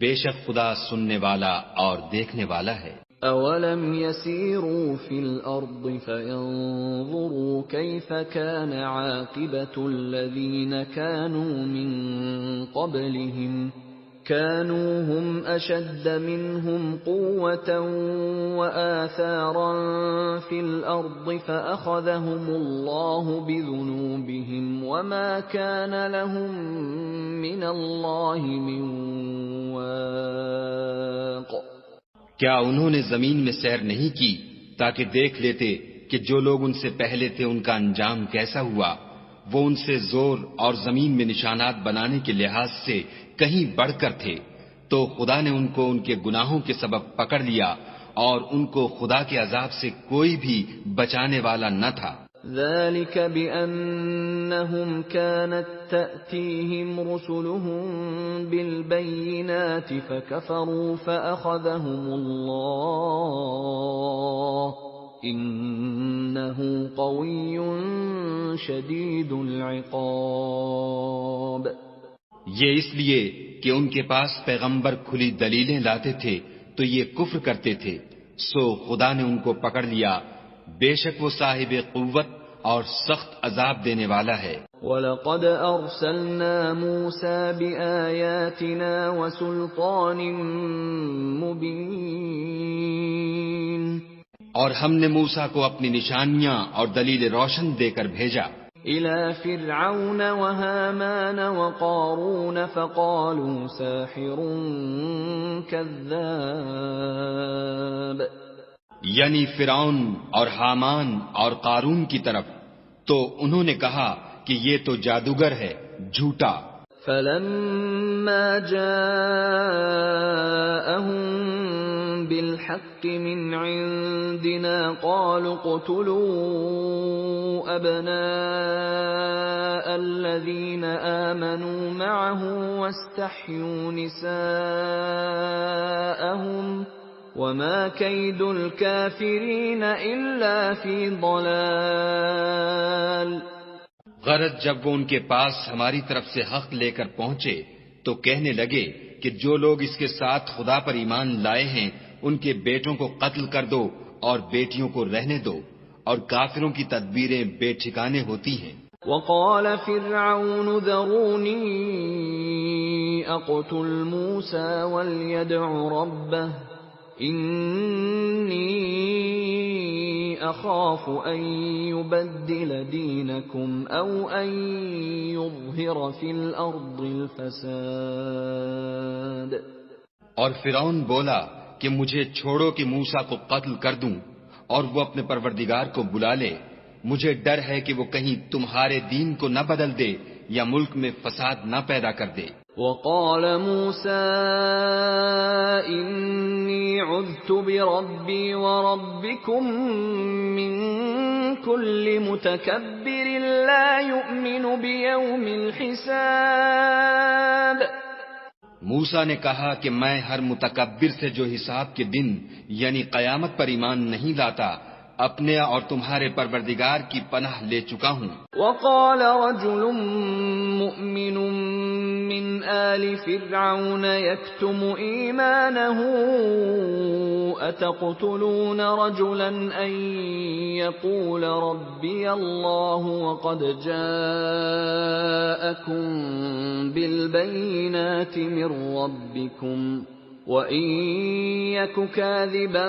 بے شک خدا سننے والا اور دیکھنے والا ہے. اولم يسيروا في الارض فينظروا كيف كان عاقبة الذين كانوا من قبلهم كانوا هم اشد منهم قوة وآثارا في الارض فاخذهم الله بذنوبهم وما كان لهم من الله من واق. کیا انہوں نے زمین میں سیر نہیں کی تاکہ دیکھ لیتے کہ جو لوگ ان سے پہلے تھے ان کا انجام کیسا ہوا؟ وہ ان سے زور اور زمین میں نشانات بنانے کے لحاظ سے کہیں بڑھ کر تھے، تو خدا نے ان کو ان کے گناہوں کے سبب پکڑ لیا اور ان کو خدا کے عذاب سے کوئی بھی بچانے والا نہ تھا. ذلك بأنهم كانت تأتيهم رسلهم بالبينات فكفروا فأخذهم الله إنه قوي شديد العقاب. یہ اس لیے کہ ان کے پاس پیغمبر کھلی دلیلیں لاتے تھے تو یہ کفر کرتے تھے، سو خدا نے ان کو پکڑ لیا، بے شک وہ صاحب قوت اور سخت عذاب دینے والا ہے. وَلَقَدْ أَرْسَلْنَا مُوسَى بِآيَاتِنَا وَسُلْطَانٍ مُبِينٍ. اور ہم نے موسیٰ کو اپنی نشانیاں اور دلیل روشن دے کر بھیجا. إِلَى فِرْعَوْنَ وَهَامَانَ وَقَارُونَ فَقَالُوا سَاحِرٌ كَذَّابٌ. یعنی فرعون اور حامان اور قارون کی طرف، تو انہوں نے کہا کہ یہ تو جادوگر ہے، جھوٹا. فَلَمَّا جَاءَهُم بِالْحَقِّ مِنْ عِندِنَا قَالُوا اقْتُلُوا أَبْنَاءَ الَّذِينَ آمَنُوا مَعَهُ وَاسْتَحْيُوا نِسَاءَهُمْ وَمَا كَيْدُ الْكَافِرِينَ إِلَّا فِي ضَلَالٍ. غرض جب وہ ان کے پاس ہماری طرف سے حق لے کر پہنچے تو کہنے لگے کہ جو لوگ اس کے ساتھ خدا پر ایمان لائے ہیں ان کے بیٹوں کو قتل کر دو اور بیٹیوں کو رہنے دو، اور کافروں کی تدبیریں بے ٹھکانے ہوتی ہیں. وقال فرعون ذروني أقتل موسى وليدع ربه إني أخاف أن يبدل دينكم أو أن يظهر في الأرض الفساد. اور فرعون بولا کہ مجھے چھوڑو کہ موسیٰ کو قتل کر دوں اور وہ اپنے پروردگار کو بلا لے، مجھے ڈر ہے کہ وہ کہیں تمہارے دین کو نہ بدل دے یا ملک میں فساد نہ پیدا کر دے. وقال موسى إني عذت بربي وربكم من كل متكبر لا يؤمن بيوم الحساب. موسیٰ نے کہا کہ میں ہر متکبر سے جو حساب کے دن یعنی قیامت پر ایمان نہیں لاتا اپنے اور تمہارے پروردگار کی پناہ لے چکا ہوں. وقال رجل مؤمن من آل فرعون يكتم إيمانه أتقتلون رجلا أن يقول ربي الله وقد جاءكم بالبينات من ربكم وَإِن يَكُ كَاذِبًا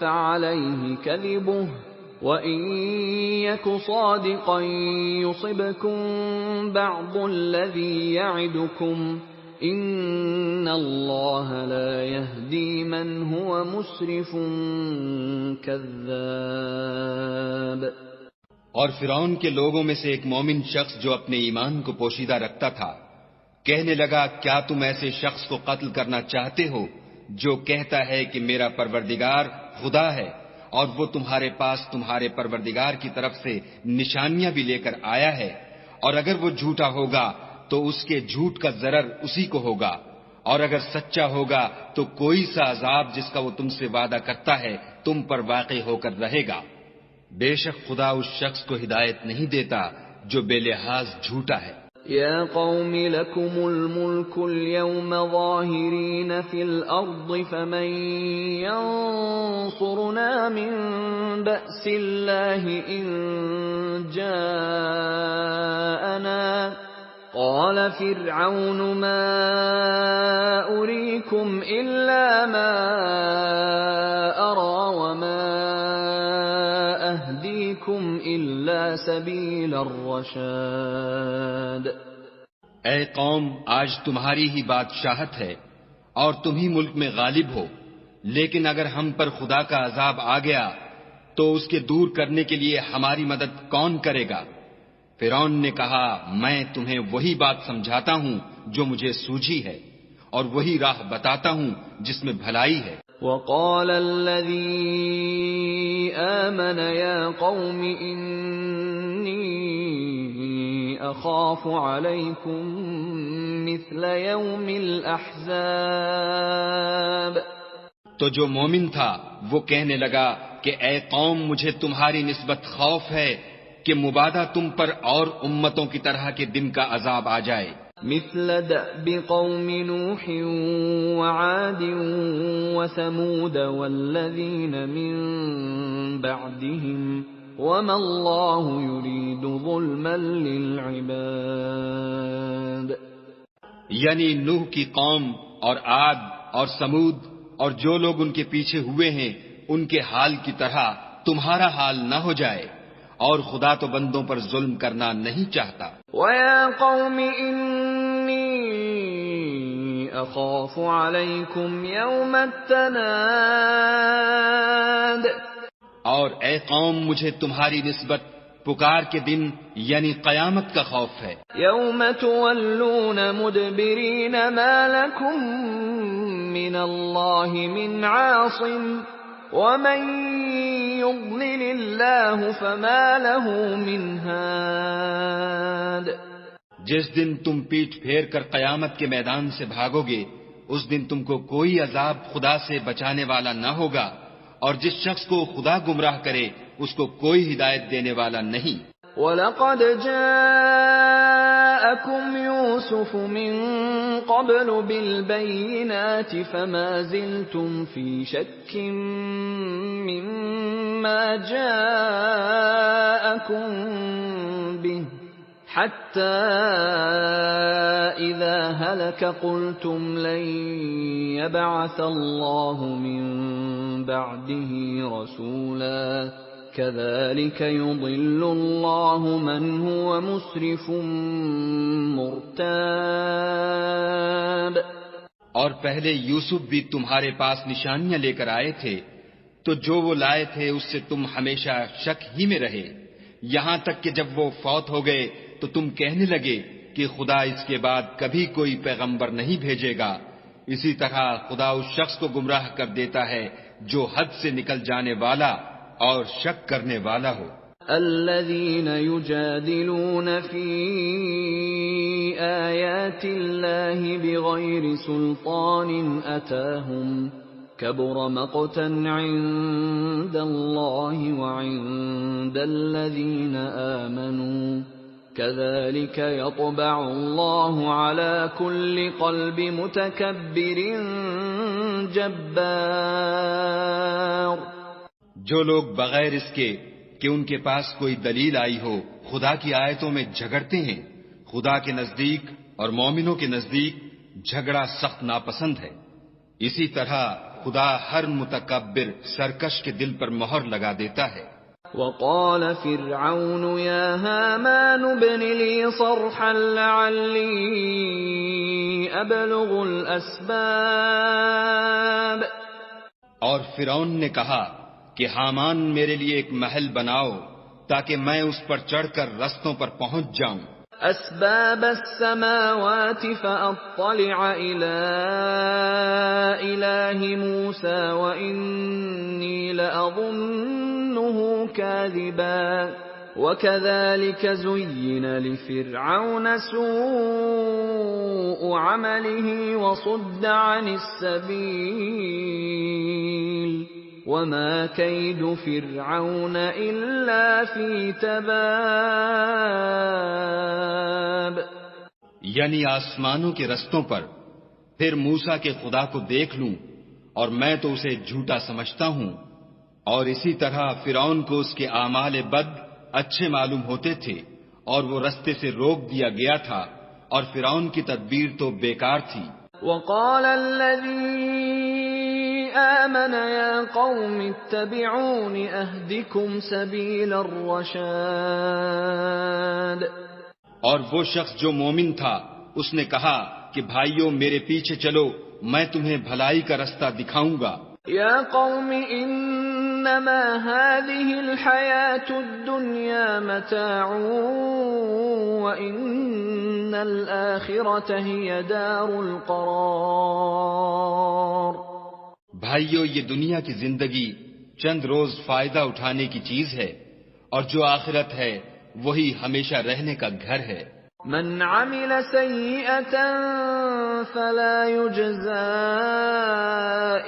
فَعَلَيْهِ كَذِبُهُ وَإِن يَكُ صَادِقًا يُصِبْكُم بَعْضُ الَّذِي يَعِدُكُمْ ان اللہ لا یہدی من هو مسرف کذاب۔ اور فرعون کے لوگوں میں سے ایک مومن شخص جو اپنے ایمان کو پوشیدہ رکھتا تھا کہنے لگا، کیا تم ایسے شخص کو قتل کرنا چاہتے ہو جو کہتا ہے کہ میرا پروردگار خدا ہے، اور وہ تمہارے پاس تمہارے پروردگار کی طرف سے نشانیاں بھی لے کر آیا ہے، اور اگر وہ جھوٹا ہوگا تو اس کے جھوٹ کا ضرر اسی کو ہوگا، اور اگر سچا ہوگا تو کوئی سا عذاب جس کا وہ تم سے وعدہ کرتا ہے تم پر واقع ہو کر رہے گا۔ بے شک خدا اس شخص کو ہدایت نہیں دیتا جو بے لحاظ جھوٹا ہے۔ یا قوم لکم الملک اليوم ظاہرین فی الارض فمن ینصرنا من بأس اللہ ان جاءنا قال فرعون ما اریکم الا ما ارى وما اہدیکم الا سبیل الرشاد۔ اے قوم، آج تمہاری ہی بادشاہت ہے اور تم ہی ملک میں غالب ہو، لیکن اگر ہم پر خدا کا عذاب آ گیا تو اس کے دور کرنے کے لیے ہماری مدد کون کرے گا؟ فرعون نے کہا، میں تمہیں وہی بات سمجھاتا ہوں جو مجھے سوجھی ہے، اور وہی راہ بتاتا ہوں جس میں بھلائی ہے۔ وقال الذي آمن يا قوم إني أخاف عليكم مثل يوم الأحزاب۔ تو جو مومن تھا وہ کہنے لگا کہ اے قوم، مجھے تمہاری نسبت خوف ہے کہ مبادہ تم پر اور امتوں کی طرح کے دن کا عذاب آ جائے۔ مثل دأب قوم نوح وعاد وثمود والذین من بعدهم وما اللہ يريد ظلما للعباد۔ یعنی نوح کی قوم اور عاد اور سمود اور جو لوگ ان کے پیچھے ہوئے ہیں ان کے حال کی طرح تمہارا حال نہ ہو جائے، اور خدا تو بندوں پر ظلم کرنا نہیں چاہتا۔ وَيَا قَوْمِ إِنِّي أَخَافُ عَلَيْكُمْ يَوْمَ التَّنَادِ۔ اور اے قوم، مجھے تمہاری نسبت پکار کے دن یعنی قیامت کا خوف ہے۔ يَوْمَ تُوَلُّونَ مُدْبِرِينَ مَا لَكُمْ مِنَ اللَّهِ مِنْ عَاصِمٍ وَمَن يُضْلِلِ اللَّهُ فَمَا لَهُ مِنْ هَادٍ۔ جس دن تم پیٹھ پھیر کر قیامت کے میدان سے بھاگو گے، اس دن تم کو کوئی عذاب خدا سے بچانے والا نہ ہوگا، اور جس شخص کو خدا گمراہ کرے اس کو کوئی ہدایت دینے والا نہیں۔ وَلَقَدْ جَاءَكُمْ يُوسُفُ مِنْ قَبْلُ بِالْبَيِّنَاتِ فَمَا زِلْتُمْ فِي شَكٍّ مِّمَّا جَاءَكُمْ بِهِ حَتَّى إِذَا هَلَكَ قُلْتُمْ لَن يَبْعَثَ اللَّهُ مِن بَعْدِهِ رَسُولًا كَذَلِكَ يُضِلُّ اللَّهُ مَنْ هُوَ مُسْرِفٌ مُرْتَابٌ۔ اور پہلے یوسف بھی تمہارے پاس نشانیاں لے کر آئے تھے، تو جو وہ لائے تھے اس سے تم ہمیشہ شک ہی میں رہے، یہاں تک کہ جب وہ فوت ہو گئے تو تم کہنے لگے کہ خدا اس کے بعد کبھی کوئی پیغمبر نہیں بھیجے گا۔ اسی طرح خدا اس شخص کو گمراہ کر دیتا ہے جو حد سے نکل جانے والا اور شک کرنے والا ہو۔ الذين يجادلون في آيات الله بغير سلطان أتاهم كبر مقتا عند الله وعند الذين آمنوا كذلك يطبع الله على كل قلب متكبر جبار۔ جو لوگ بغیر اس کے کہ ان کے پاس کوئی دلیل آئی ہو خدا کی آیتوں میں جھگڑتے ہیں، خدا کے نزدیک اور مومنوں کے نزدیک جھگڑا سخت ناپسند ہے۔ اسی طرح خدا ہر متکبر سرکش کے دل پر مہر لگا دیتا ہے۔ وقال فرعون يا هامان ابن لي صرحا لعلي أبلغ الأسباب. اور فرعون نے کہا کہ حامان میرے لیے ایک محل بناؤ تاکہ میں اس پر چڑھ کر رستوں پر پہنچ جاؤں. أسباب السماوات فأطلع إلى إله موسى وإني لأظنه كاذبا. وكذلك زين لفرعون سوء عمله وصد عن السبيل وما كيد فرعون إلا في تباب. یعنی آسمانوں کے رستوں پر پھر موسیٰ کے خدا کو دیکھ لوں اور میں تو اسے جھوٹا سمجھتا ہوں، اور اسی طرح فرعون کو اس کے اعمال بد اچھے معلوم ہوتے تھے اور وہ رستے سے روک دیا گیا تھا، اور فرعون کی تدبیر تو بیکار تھی. وقال الذي آمن يا قوم اتبعون أهدكم سبيل الرشاد. اور وہ شخص جو مومن تھا اس نے کہا کہ بھائیو میرے پیچھے چلو، میں تمہیں بھلائی کا رستہ دکھاؤں گا. يا قوم إنما هذه الحياة الدنيا متاع وإن الآخرة هي دار القرار. بھائیو یہ دنیا کی زندگی چند روز فائدہ اٹھانے کی چیز ہے، اور جو آخرت ہے وہی ہمیشہ رہنے کا گھر ہے. من عمل سيئة فلا يجزى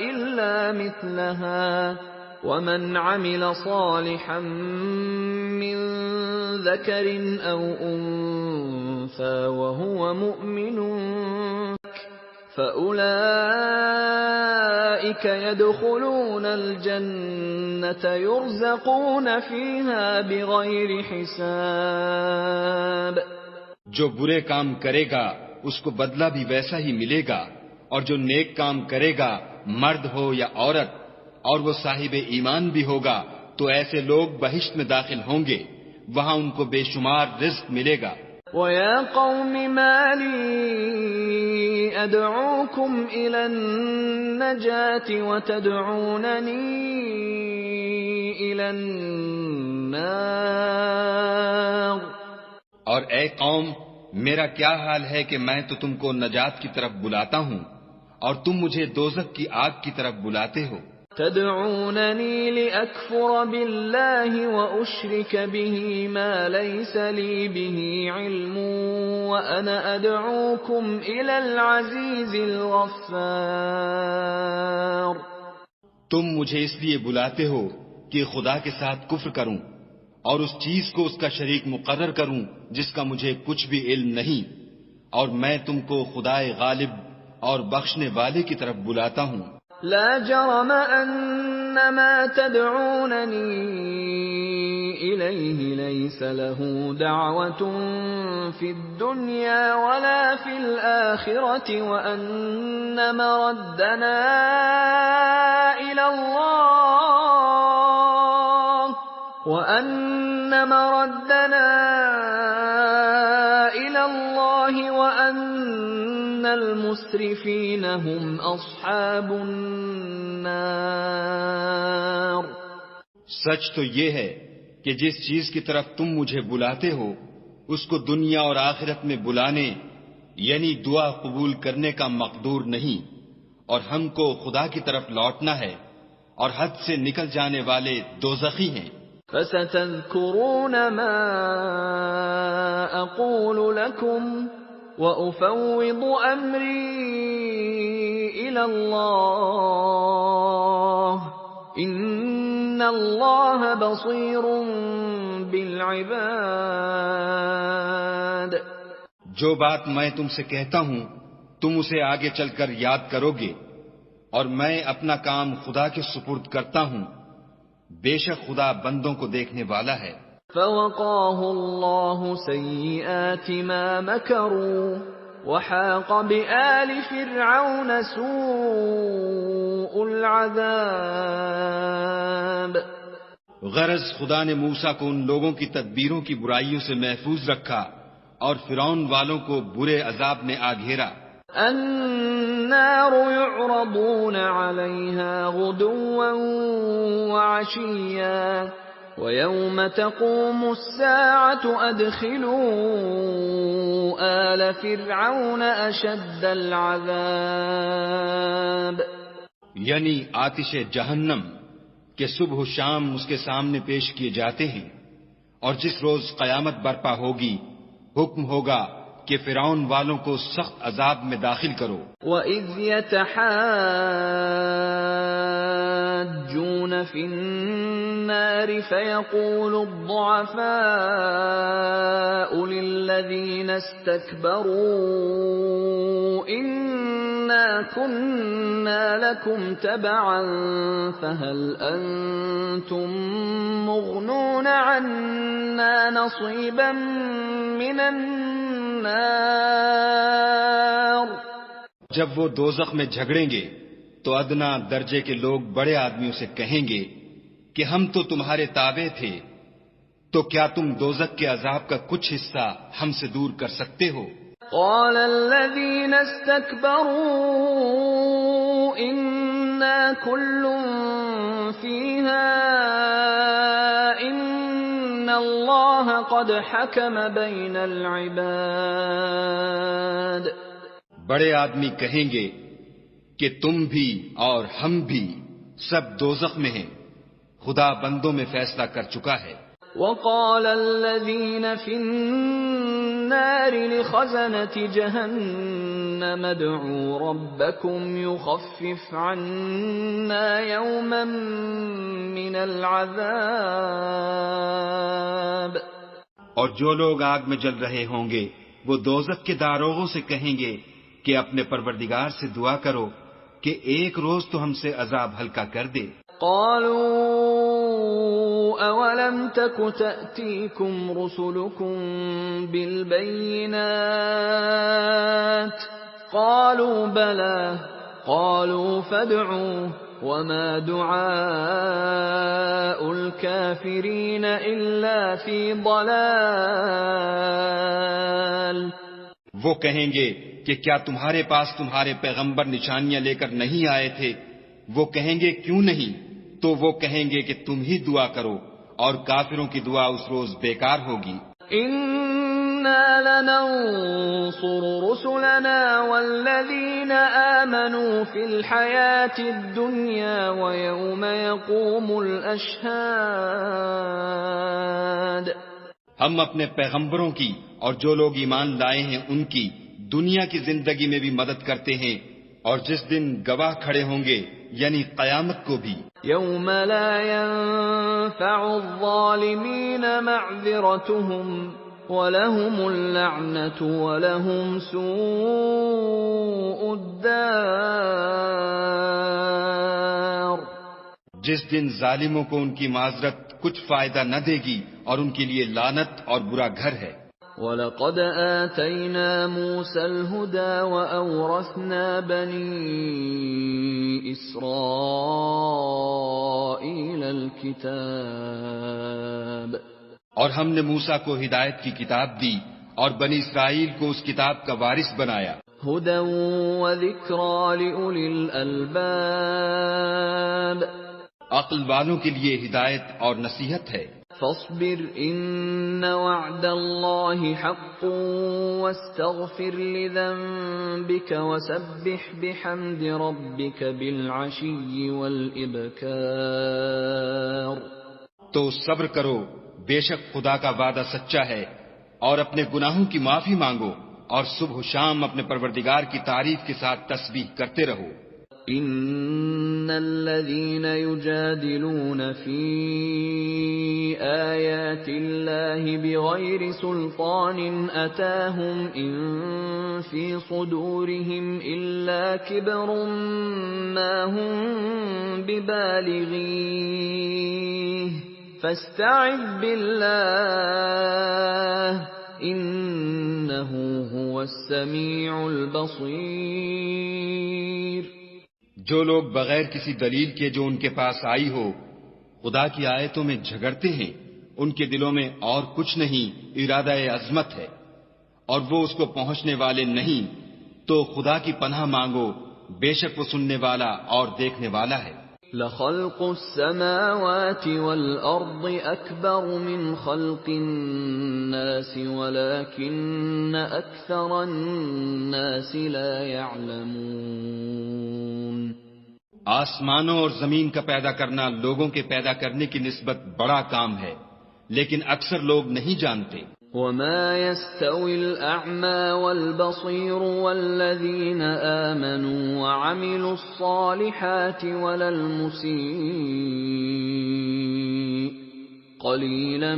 إلا مثلها ومن عمل صالحا من ذكر أو أنثى وهو مؤمن فأولئك يدخلون الجنة يرزقون فيها بغير حساب. جو برے کام کرے گا اس کو بدلہ بھی ویسا ہی ملے گا، اور جو نیک کام کرے گا مرد ہو یا عورت اور وہ صاحب ایمان بھی ہوگا تو ایسے لوگ بہشت میں داخل ہوں گے، وہاں ان کو بے شمار رزق ملے گا. وَيَا قَوْمِ مَا لِي أَدْعُوكُمْ إِلَى النَّجَاةِ وَتَدْعُونَنِي إِلَى النَّارِ. اور اے قوم، میرا کیا حال ہے کہ میں تو تم کو نجات کی طرف بلاتا ہوں اور تم مجھے دوزخ کی آگ کی طرف بلاتے ہو. تدعونني لأكفر بالله وأشرك به ما ليس لي به علم وأنا أدعوكم إلى العزيز الغفار. تم مجھے اس لیے بلاتے ہو کہ خدا کے ساتھ کفر کروں اور اس چیز کو اس کا شریک مقرر کروں جس کا مجھے کچھ بھی علم نہیں، اور میں تم کو خدائے غالب اور بخشنے والے کی طرف بلاتا ہوں. لا جرم أن ما تدعونني إليه ليس له دعوة في الدنيا ولا في الآخرة وأن مردنا إلى الله وأن المسرفين هم أصحاب النار. سچ تو یہ ہے کہ جس چیز کی طرف تم مجھے بلاتے ہو اس کو دنیا اور آخرت میں بلانے یعنی دعا قبول کرنے کا مقدور نہیں، اور ہم کو خدا کی طرف لوٹنا ہے، اور حد سے نکل جانے والے دوزخی ہیں. فستذكرون ما أقول لكم وأفوض أمري إلى الله إن الله بصير بالعباد. جو بات میں تم سے کہتا ہوں تم اسے آگے چل کر یاد کرو گے، اور میں اپنا کام خدا کے سپرد کرتا ہوں، بے شک خدا بندوں کو دیکھنے والا ہے. فوقاه الله سيئات ما مكروا وحاق بآل فرعون سوء العذاب. غرض خدا نے موسیٰ کو ان لوگوں کی تدبیروں کی برائیوں سے محفوظ رکھا اور فرعون والوں کو برے عذاب نے آ گھیرا۔ النار يعرضون عليها غدوا وعشيا ويوم تقوم الساعة أدخلوا آل فرعون أشد العذاب، یعنی آتش جہنم کہ صبح و شام اس کے سامنے پیش کیے جاتے ہیں، اور جس روز قیامت برپا ہوگی حکم ہوگا کہ فرعون والوں کو سخت عذاب میں داخل کرو۔ وَإِذْ يَتَحَاجُّونَ فِي النَّارِ فَيَقُولُ الضُّعَفَاءُ لِلَّذِينَ اسْتَكْبَرُوا إِنَّا كُنَّا لَكُمْ تَبَعًا فَهَلْ أَنْتُمْ مُغْنُونَ عَنَّا نَصِيبًا مِنَ النَّارِ۔ جب وہ دوزخ میں جھگڑیں گے تو ادنا درجے کے لوگ بڑے آدمیوں سے کہیں گے کہ ہم تو تمہارے تابع تھے، تو کیا تم دوزخ کے عذاب کا کچھ حصہ ہم سے دور کر سکتے ہو؟ قال الذين استكبروا إنا كل فيها إن الله قد حكم بين العباد۔ بڑے آدمی کہیں گے کہ تم بھی اور ہم بھی سب دوزخ میں ہیں، خدا بندوں میں فیصلہ کر چکا ہے۔ وقال الذين في النار لخزنة جهنم ادعوا ربكم يخفف عنا يوما من العذاب۔ اور جو لوگ آگ میں جل رہے ہوں گے وہ دوزخ کے داروغوں سے کہیں گے کہ اپنے پروردگار سے دعا کرو کہ ایک روز تو ہم سے عذاب ہلکا کر دے۔ قالوا اولم تك تأتيكم رسلكم بالبينات قالوا بلى قالوا فادعوا وما دعاء الكافرين إلا في ضلال۔ وہ کہیں گے کہ کیا تمہارے پاس تمہارے پیغمبر نشانیاں لے کر نہیں آئے تھے؟ وہ کہیں گے کیوں نہیں؟ تو وہ کہیں گے کہ تم ہی دعا کرو، اور کافروں کی دعا اس روز بیکار ہوگی۔ اِنَّا لَنَنصُرُ رُسُلَنَا وَالَّذِينَ آمَنُوا فِي الْحَيَاةِ الدُّنْيَا وَيَوْمَ يَقُومُ الْأَشْهَادُ۔ ہم اپنے پیغمبروں کی اور جو لوگ ایمان لائے ہیں ان کی دنیا کی زندگی میں بھی مدد کرتے ہیں، اور جس دن گواہ کھڑے ہوں گے یعنی قیامت کو بھی۔ یوم لا ينفع الظالمین معذرتهم ولهم اللعنة ولهم سوء الدار۔ جس دن ظالموں کو ان کی معذرت کچھ فائدہ نہ دے گی اور ان کے لیے لعنت اور برا گھر ہے۔ وَلَقَدْ آتَيْنَا مُوسَى الْهُدَى وَأَوْرَثْنَا بَنِي إِسْرَائِيلَ الْكِتَابَ۔ اور ہم نے موسیٰ کو ہدایت کی کتاب دی اور بنی اسرائیل کو اس کتاب کا وارث بنایا۔ هُدًى وَذِكْرَى لِأُولِي الْأَلْبَابِ۔ عقل والوں کے لیے ہدایت اور نصیحت ہے۔ فاصبر إن وعد الله حق واستغفر لذنبك وسبح بحمد ربك بالعشي والإبكار۔ تو صبر کرو، بے شک خدا کا وعدہ سچا ہے، اور اپنے گناہوں کی معافی مانگو اور صبح و شام اپنے پروردگار کی تعریف کے ساتھ تسبیح کرتے رہو۔ ان الذين يجادلون في آيات الله بغير سلطان أتاهم إن في صدورهم إلا كبر ما هم ببالغيه فاستعذ بالله إنه هو السميع البصير۔ جو لوگ بغیر کسی دلیل کے جو ان کے پاس آئی ہو خدا کی آیتوں میں جھگڑتے ہیں، ان کے دلوں میں اور کچھ نہیں، ارادہ عظمت ہے، اور وہ اس کو پہنچنے والے نہیں، تو خدا کی پناہ مانگو، بے شک وہ سننے والا اور دیکھنے والا ہے۔ لَخَلْقُ السَّمَاوَاتِ وَالْأَرْضِ أَكْبَرُ مِنْ خَلْقِ النَّاسِ وَلَكِنَّ أَكْثَرَ النَّاسِ لَا يَعْلَمُونَ۔ آسمانوں اور زمین کا پیدا کرنا لوگوں کے پیدا کرنے کی نسبت بڑا کام ہے، لیکن اکثر لوگ نہیں جانتے۔ وَمَا يَسْتَوِي الْأَعْمَى وَالْبَصِيرُ وَالَّذِينَ آمَنُوا وَعَمِلُوا الصَّالِحَاتِ وَلَا الْمُسِيءُ قَلِيلًا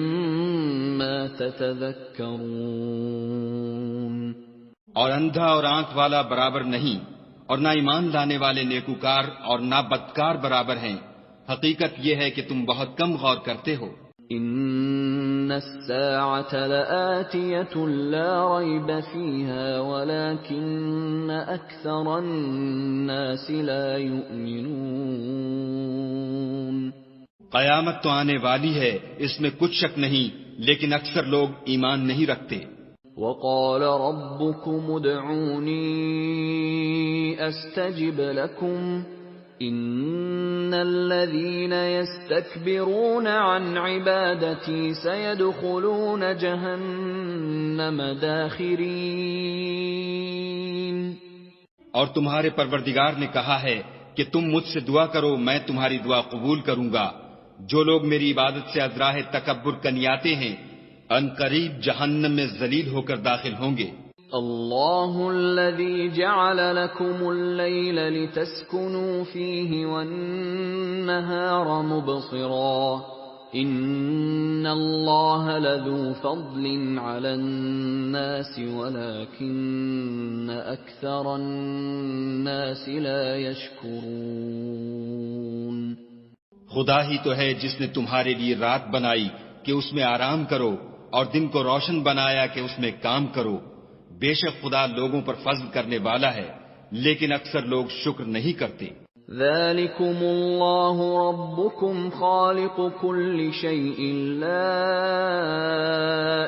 مَا تَتَذَكَّرُونَ۔ اور اندھا اور آنکھ والا برابر نہیں، اور نہ ایمان لانے والے نیکوکار اور نہ بدکار برابر ہیں، حقیقت یہ ہے کہ تم بہت کم غور کرتے ہو۔ إِنَّ السَّاعَةَ لَآتِيَةٌ لَا رَيْبَ فِيهَا وَلَكِنَّ أَكْثَرَ النَّاسِ لَا يُؤْمِنُونَ۔ قیامت تو آنے والی ہے، اس میں کچھ شک نہیں، لیکن اکثر لوگ ایمان نہیں رکھتے۔ وَقَالَ رَبُّكُمُ ادْعُونِي أَسْتَجِبْ لَكُمْ إِنَّ الَّذِينَ يَسْتَكْبِرُونَ عَنْ عِبَادَتِي سَيَدْخُلُونَ جَهَنَّمَ دَاخِرِينَ۔ اور تمہارے پروردگار نے کہا ہے کہ تم مجھ سے دعا کرو، میں تمہاری دعا قبول کروں گا۔ جو لوگ میری عبادت سے ازراہ تکبر کنیاتے ہیں، ان قریب جہنم میں ذلیل ہو کر داخل ہوں گے۔ اللہ الذی جعل لکم اللیل لتسکنوا فیہ والنہار مبصرا ان اللہ لذو فضل علی الناس ولکن اکثر الناس لا یشکرون۔ خدا ہی تو ہے جس نے تمہارے لیے رات بنائی کہ اس میں آرام کرو، اور دن کو روشن بنایا کہ اس میں کام کرو۔ بے شک خدا لوگوں پر فضل کرنے والا ہے، لیکن اکثر لوگ شکر نہیں کرتے۔ ذالکم اللہ ربکم خالق کل شیء لا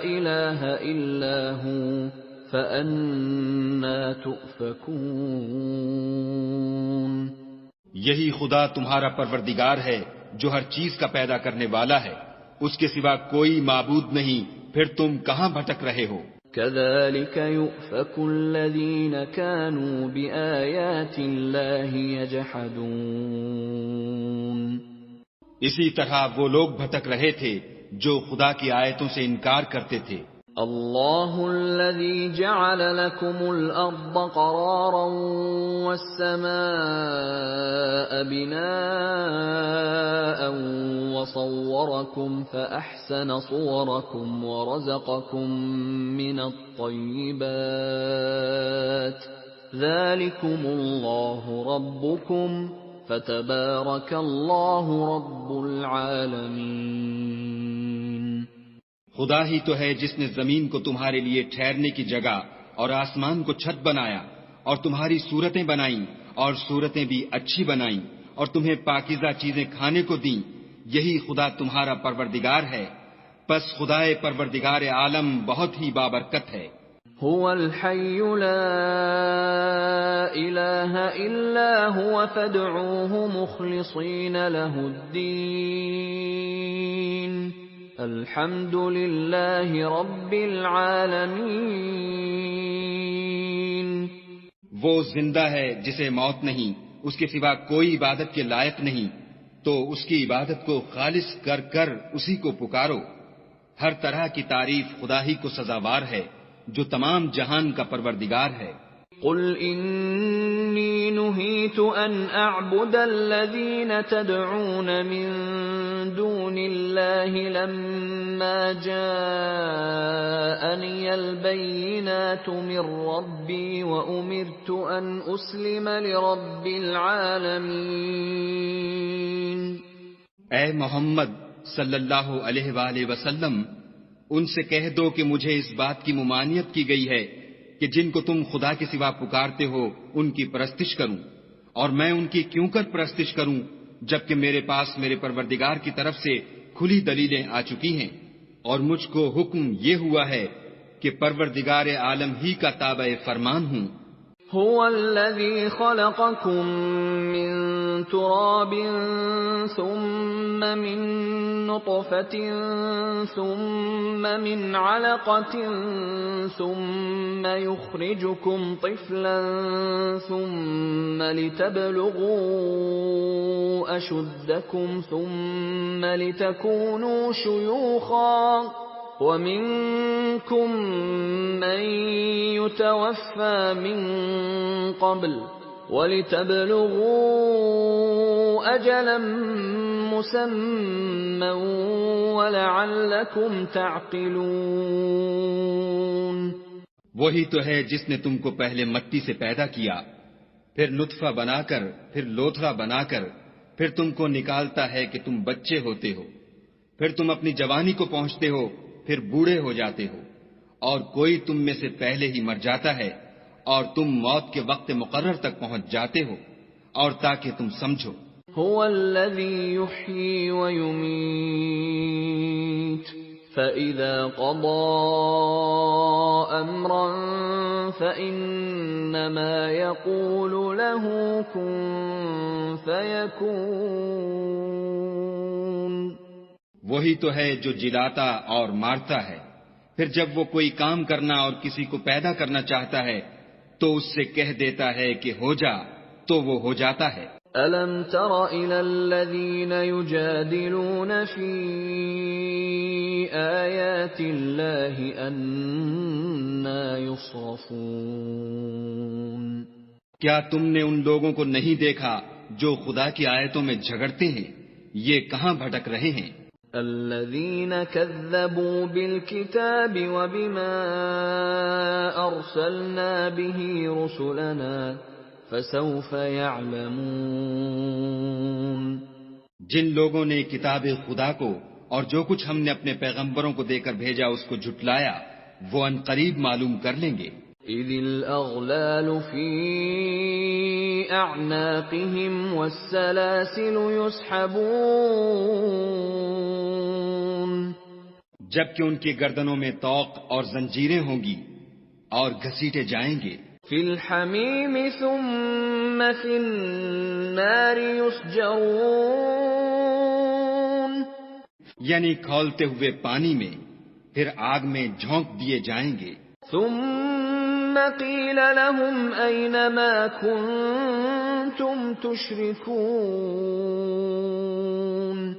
الہ الا ہو فأنا تؤفکون۔ یہی خدا تمہارا پروردگار ہے جو ہر چیز کا پیدا کرنے والا ہے، اس کے سوا کوئی معبود نہیں، پھر تم کہاں بھٹک رہے ہو؟ كذلك يؤفك الذين كانوا بآيات الله يجحدون۔ اسی طرح وہ لوگ بھٹک رہے تھے جو خدا کی آیتوں سے انکار کرتے تھے۔ اللہ الذي جعل لكم الأرض قرارا والسماء بناء وصوركم فأحسن صوركم ورزقكم من الطيبات ذلكم الله ربكم فتبارك الله رب العالمين۔ خدا ہی تو ہے جس نے زمین کو تمہارے لیے ٹھہرنے کی جگہ اور آسمان کو چھت بنایا، اور تمہاری صورتیں بنائیں اور صورتیں بھی اچھی بنائیں، اور تمہیں پاکیزہ چیزیں کھانے کو دیں۔ یہی خدا تمہارا پروردگار ہے، پس خدائے پروردگار عالم بہت ہی بابرکت ہے۔ هو الحي لا إله إلا هو فادعوه مخلصين له الدين الحمد لله رب العالمين۔ وہ زندہ ہے جسے موت نہیں، اس کے سوا کوئی عبادت کے لائق نہیں، تو اس کی عبادت کو خالص کر کر اسی کو پکارو۔ ہر طرح کی تعریف خدا ہی کو سزاوار ہے جو تمام جہان کا پروردگار ہے۔ قل انی نہیت ان اعبد الذین تدعون من دون اللہ لما جاءنی البینات من ربی وامرت ان اسلم لرب العالمین۔ اے محمد صلی اللہ علیہ وآلہ وسلم، ان سے کہہ دو کہ مجھے اس بات کی ممانعت کی گئی ہے کہ جن کو تم خدا کے سوا پکارتے ہو ان کی پرستش کروں، اور میں ان کی کیوں کر پرستش کروں جبکہ میرے پاس میرے پروردگار کی طرف سے کھلی دلیلیں آ چکی ہیں، اور مجھ کو حکم یہ ہوا ہے کہ پروردگار عالم ہی کا تابع فرمان ہوں۔ هو الذي خلقكم من تراب ثم من نطفة ثم من علقة ثم يخرجكم طفلا ثم لتبلغوا أشدكم ثم لتكونوا شيوخا وَمِنكُم مَّن يُتَوَفَّى مِن قَبْلُ وَلِتَبْلُغُوا أَجَلًا مُّسَمًّى وَلَعَلَّكُمْ تَعْقِلُونَ۔ وہی تو ہے جس نے تم کو پہلے مٹی سے پیدا کیا، پھر نطفہ بنا کر، پھر لوتھڑا بنا کر، پھر تم کو نکالتا ہے کہ تم بچے ہوتے ہو، پھر تم اپنی جوانی کو پہنچتے ہو، پھر بوڑھے ہو جاتے ہو، اور کوئی تم میں سے پہلے ہی مر جاتا ہے، اور تم موت کے وقت مقرر تک پہنچ جاتے ہو، اور تاکہ تم سمجھو۔ هو الذي يحيي ويميت فإذا قضى أمرا فإنما يقول له كن فيكون۔ وہی تو ہے جو جلاتا اور مارتا ہے، پھر جب وہ کوئی کام کرنا اور کسی کو پیدا کرنا چاہتا ہے تو اس سے کہہ دیتا ہے کہ ہو جا، تو وہ ہو جاتا ہے۔ أَلَمْ تَرَ إِلَى الَّذِينَ يُجَادِلُونَ فِي آيَاتِ اللَّهِ أَنَّىٰ يُصْرَفُونَ۔ کیا تم نے ان لوگوں کو نہیں دیکھا جو خدا کی آیتوں میں جھگڑتے ہیں؟ یہ کہاں بھٹک رہے ہیں؟ الذين كذبوا بالكتاب وبما أرسلنا به رسلنا فسوف يعلمون۔ جن لوگوں نے کتاب خدا کو اور جو کچھ ہم نے اپنے پیغمبروں کو دے کر بھیجا اس کو جھٹلایا، وہ ان قریب معلوم کر لیں گے۔ إذ الأغلال في أعناقهم والسلاسل يسحبون۔ جبکہ ان کی گردنوں میں طوق اور زنجیریں ہوں گی اور گھسیٹے جائیں گے۔ في الحميم ثم في النار يسجرون۔ یعنی کھولتے ہوئے پانی میں، پھر آگ میں جھونک دیے جائیں گے۔ ثم قيل لهم أين ما كنتم تشركون۔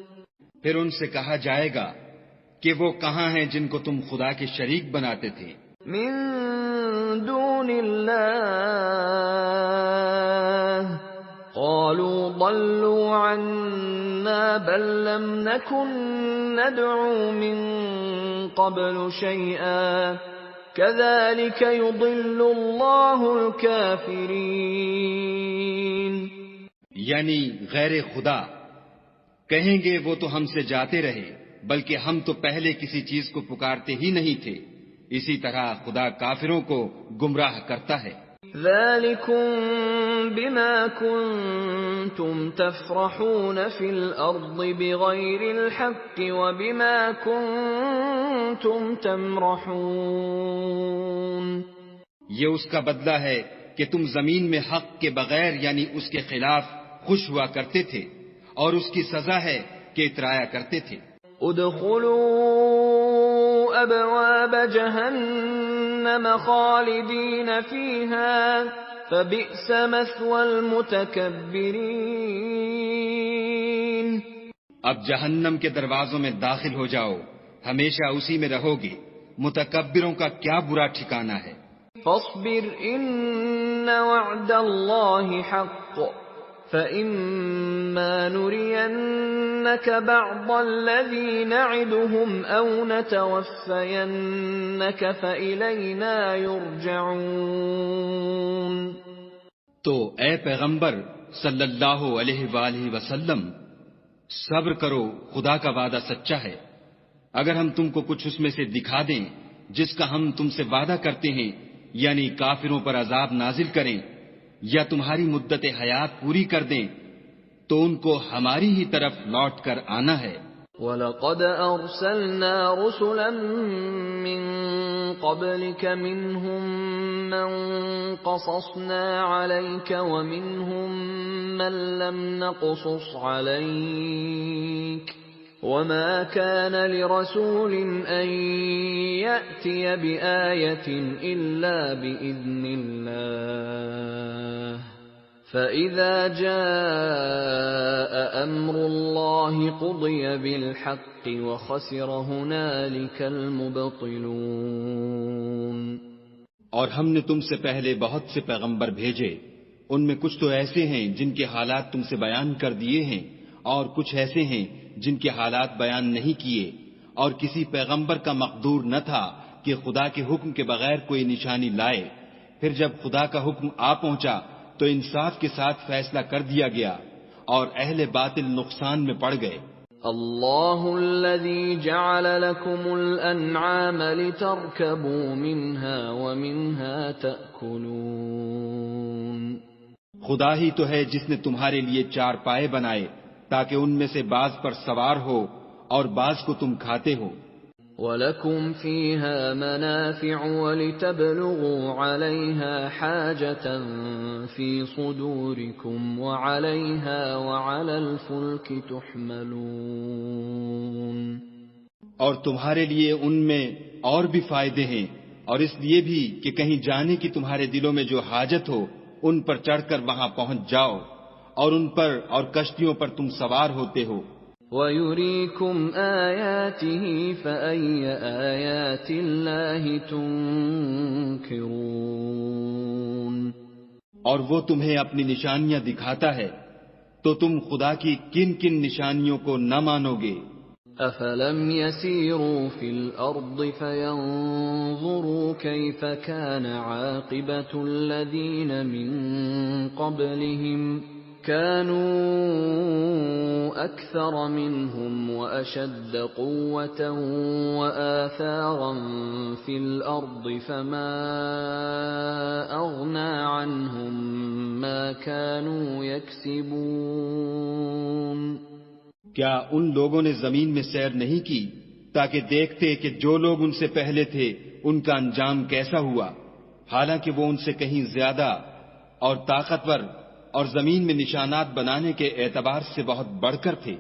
پھر ان سے کہا جائے گا کہ وہ کہاں ہیں جن کو تم خدا کے شریک بناتے تھے؟ من دون الله قالوا ضلوا عنا بل لم نكن ندعو من قبل شيئا كذلك يضل الله الكافرين۔ یعنی غیر خدا کہیں گے وہ تو ہم سے جاتے رہے، بلکہ ہم تو پہلے کسی چیز کو پکارتے ہی نہیں تھے۔ اسی طرح خدا کافروں کو گمراہ کرتا ہے۔ ذلكم بما كنتم تفرحون في الأرض بغير الحق وبما كنتم تمرحون۔ یہ اس کا بدلہ ہے کہ تم زمین میں حق کے بغیر یعنی اس کے خلاف خوش ہوا کرتے تھے، اور اس کی سزا ہے کہ اترایا کرتے تھے۔ ادخلوا ابواب جہنم خالدین فیہا فبئس مثوى المتکبرین۔ اب جہنم کے دروازوں میں داخل ہو جاؤ، ہمیشہ اسی میں رہو گے، متکبروں کا کیا برا ٹھکانہ ہے۔ فاصبر ان وعد اللہ حق فإما نرينك بعض الذي نعدهم أو نتوفينك فإلينا يرجعون۔ تو اے پیغمبر صلی اللہ علیہ وآلہ وسلم، صبر کرو، خدا کا وعدہ سچا ہے۔ اگر ہم تم کو کچھ اس میں سے دکھا دیں جس کا ہم تم سے وعدہ کرتے ہیں، یعنی کافروں پر عذاب نازل کریں یا تمہاری مدت حیات پوری کر دیں، تو ان کو ہماری ہی طرف لوٹ کر آنا ہے۔ وَلَقَدْ أَرْسَلْنَا رُسُلًا مِّن قَبْلِكَ مِنْهُم مَّن قَصَصْنَا عَلَيْكَ وَمِنْهُم مَّن لَّمْ نَقْصُصْ عَلَيْكَ وَمَا كَانَ لِرَسُولٍ أَن يَأْتِيَ بِآيَةٍ إِلَّا بِإِذْنِ اللَّهِ فَإِذَا جَاءَ أَمْرُ اللَّهِ قُضِيَ بِالْحَقِّ وَخَسِرَ هُنَالِكَ الْمُبْطِلُونَ۔ اور ہم نے تم سے پہلے بہت سے پیغمبر بھیجے، ان میں کچھ تو ایسے ہیں جن کے حالات تم سے بیان کر دیے ہیں، اور کچھ ایسے ہیں جن کے حالات بیان نہیں کیے، اور کسی پیغمبر کا مقدور نہ تھا کہ خدا کے حکم کے بغیر کوئی نشانی لائے۔ پھر جب خدا کا حکم آ پہنچا تو انصاف کے ساتھ فیصلہ کر دیا گیا، اور اہل باطل نقصان میں پڑ گئے۔ اللہ الذی جعل لکم الانعام لترکبوا منها ومنها تأکلون۔ خدا ہی تو ہے جس نے تمہارے لیے چار پائے بنائے تاکہ ان میں سے بعض پر سوار ہو اور بعض کو تم کھاتے ہو۔ وَلَكُمْ فِيهَا مَنَافِعُ وَلِتَبْلُغُوا عَلَيْهَا حَاجَةً فِي صُدُورِكُمْ وَعَلَيْهَا وَعَلَى الْفُلْكِ تُحْمَلُونَ۔ اور تمہارے لیے ان میں اور بھی فائدے ہیں، اور اس لیے بھی کہ کہیں جانے کی تمہارے دلوں میں جو حاجت ہو ان پر چڑھ کر وہاں پہنچ جاؤ، اور ان پر اور کشتیوں پر تم سوار ہوتے ہو۔ وَيُرِيكُمْ آيَاتِهِ فَأَيَّ آيَاتِ اللَّهِ تُنكِرُونَ۔ اور وہ تمہیں اپنی نشانیاں دکھاتا ہے تو تم خدا کی کن کن نشانیوں کو نہ مانو گے؟ أَفَلَمْ يَسِيرُوا فِي الْأَرْضِ فَيَنظُرُوا كَيْفَ كَانَ عَاقِبَةُ الَّذِينَ مِن قَبْلِهِمْ كَانُوا أَكْثَرَ مِنْهُمْ وَأَشَدَّ قُوَّةً وَآثَارًا فِي الْأَرْضِ فَمَا أَغْنَى عَنْهُمْ مَا كَانُوا يَكْسِبُونَ۔ کیا ان لوگوں نے زمین میں سیر نہیں کی تاکہ دیکھتے کہ جو لوگ ان سے پہلے تھے ان کا انجام کیسا ہوا، حالانکہ وہ ان سے کہیں زیادہ اور طاقتور اور زمین میں نشانات بنانے کے اعتبار سے بہت بڑھ کر تھے،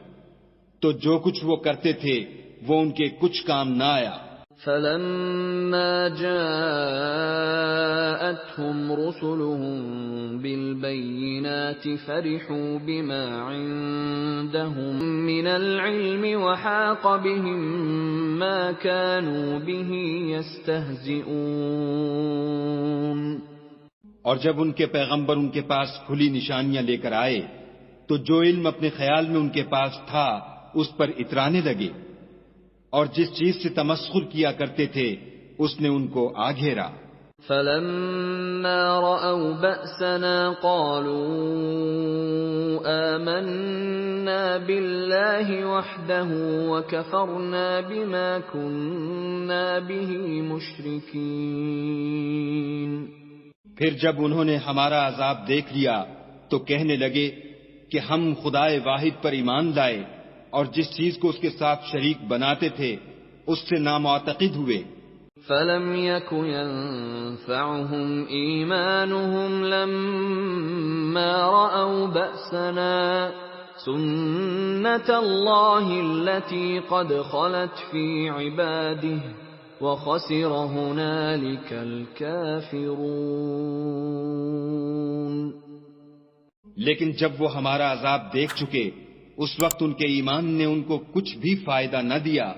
تو جو کچھ وہ کرتے تھے وہ ان کے کچھ کام نہ آیا۔ فَلَمَّا جَاءَتْهُمْ رُسُلُهُم بِالْبَيِّنَاتِ فَرِحُوا بِمَا عِندَهُم مِّنَ الْعِلْمِ وَحَاقَ بِهِم مَّا كَانُوا بِهِ يَسْتَهْزِئُونَ۔ اور جب ان کے پیغمبر ان کے پاس کھلی نشانیاں لے کر آئے تو جو علم اپنے خیال میں ان کے پاس تھا اس پر اترانے لگے، اور جس چیز سے تمسخر کیا کرتے تھے اس نے ان کو آ گھیرا۔ فَلَمَّا رَأَوْا بَأْسَنَا قَالُوا آمَنَّا بِاللَّهِ وَحْدَهُ وَكَفَرْنَا بِمَا كُنَّا بِهِ مُشْرِكِينَ۔ پھر جب انہوں نے ہمارا عذاب دیکھ لیا تو کہنے لگے کہ ہم خدائے واحد پر ایمان لائے اور جس چیز کو اس کے ساتھ شریک بناتے تھے اس سے نامعتقد ہوئے۔ فَلَمْ يَكُ يَنفَعُهُمْ إِيمَانُهُمْ لَمَّا رَأَوْا بَأْسَنَا سُنَّةَ اللَّهِ الَّتِي قَدْ خَلَتْ فِي عِبَادِهِ وَخَسِرَ هُنَالِكَ الْكَافِرُونَ۔ لیکن جب وہ ہمارا عذاب دیکھ چکے اس وقت ان کے ایمان نے ان کو کچھ بھی فائدہ نہ دیا۔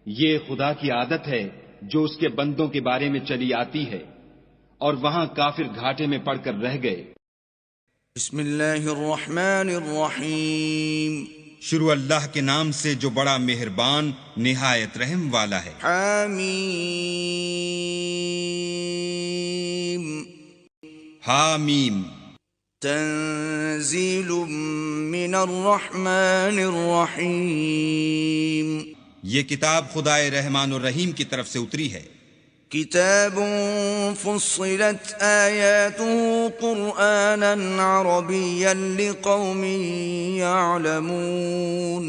یہ خدا کی عادت ہے جو اس کے بندوں کے بارے میں چلی آتی ہے، اور وہاں کافر گھاٹے میں پڑ کر رہ گئے۔ بسم اللہ الرحمن الرحیم۔ شروع اللہ کے نام سے جو بڑا مہربان نہایت رحم والا ہے۔ حامیم۔ حامیم۔ تنزیل من الرحمن الرحیم۔ یہ کتاب خدائے رحمان الرحیم کی طرف سے اتری ہے۔ كتاب فصلت آياته قرآنا عربيا لقوم يعلمون.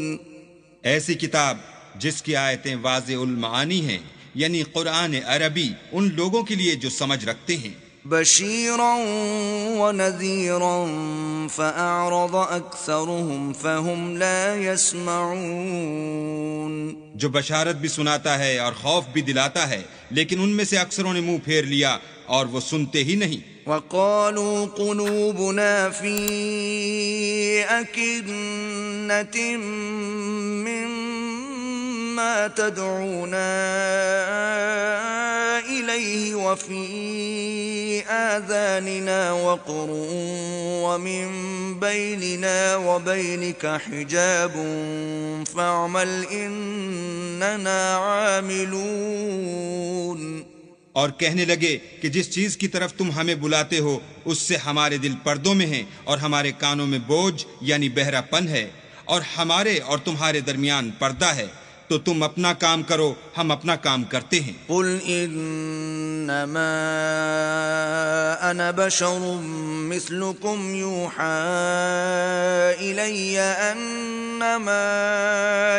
ایسی کتاب جس کی آیتیں واضح المعانی ہیں، یعنی قرآن عربی ان لوگوں کے لیے جو سمجھ رکھتے ہیں. بشيرا ونذيرا فأعرض أكثرهم فهم لا يسمعون. جو بشارت بھی سناتا ہے اور خوف بھی دلاتا ہے، لیکن ان میں سے اکثروں نے منہ پھیر لیا اور وہ سنتے ہی نہیں. وقالوا قلوبنا في أكنة مما تدعونا إليه وفي آذاننا وقر ومن بيننا وبينك حجاب فاعمل إننا عاملون. اور کہنے لگے کہ جس چیز کی طرف تم ہمیں بلاتے ہو اس سے ہمارے دل پردوں میں ہیں اور ہمارے کانوں میں بوجھ یعنی بہرا پن ہے، اور ہمارے اور تمہارے درمیان پردہ ہے، تو تم اپنا کام کرو، ہم اپنا کام کرتے ہیں. قل انما انا بشر مثلكم يوحى الي انما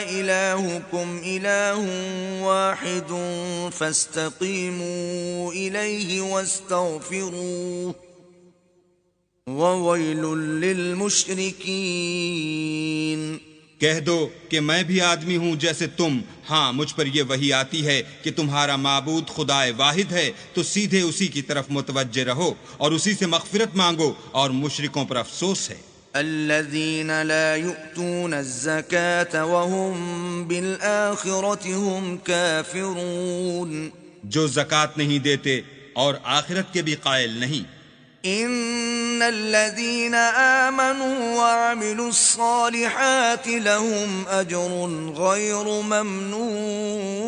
الهكم اله واحد فاستقيموا اليه واستغفروه وويل للمشركين. کہہ دو کہ میں بھی آدمی ہوں جیسے تم، ہاں مجھ پر یہ وحی آتی ہے کہ تمہارا معبود خدا واحد ہے، تو سیدھے اسی کی طرف متوجہ رہو اور اسی سے مغفرت مانگو، اور مشرکوں پر افسوس ہے. الذين لا يؤتون الزكاة وهم بالآخرة هم كافرون. جو زکوٰۃ نہیں دیتے اور آخرت کے بھی قائل نہیں. ان الذين آمنوا وعملوا الصالحات لهم اجر غير ممنون.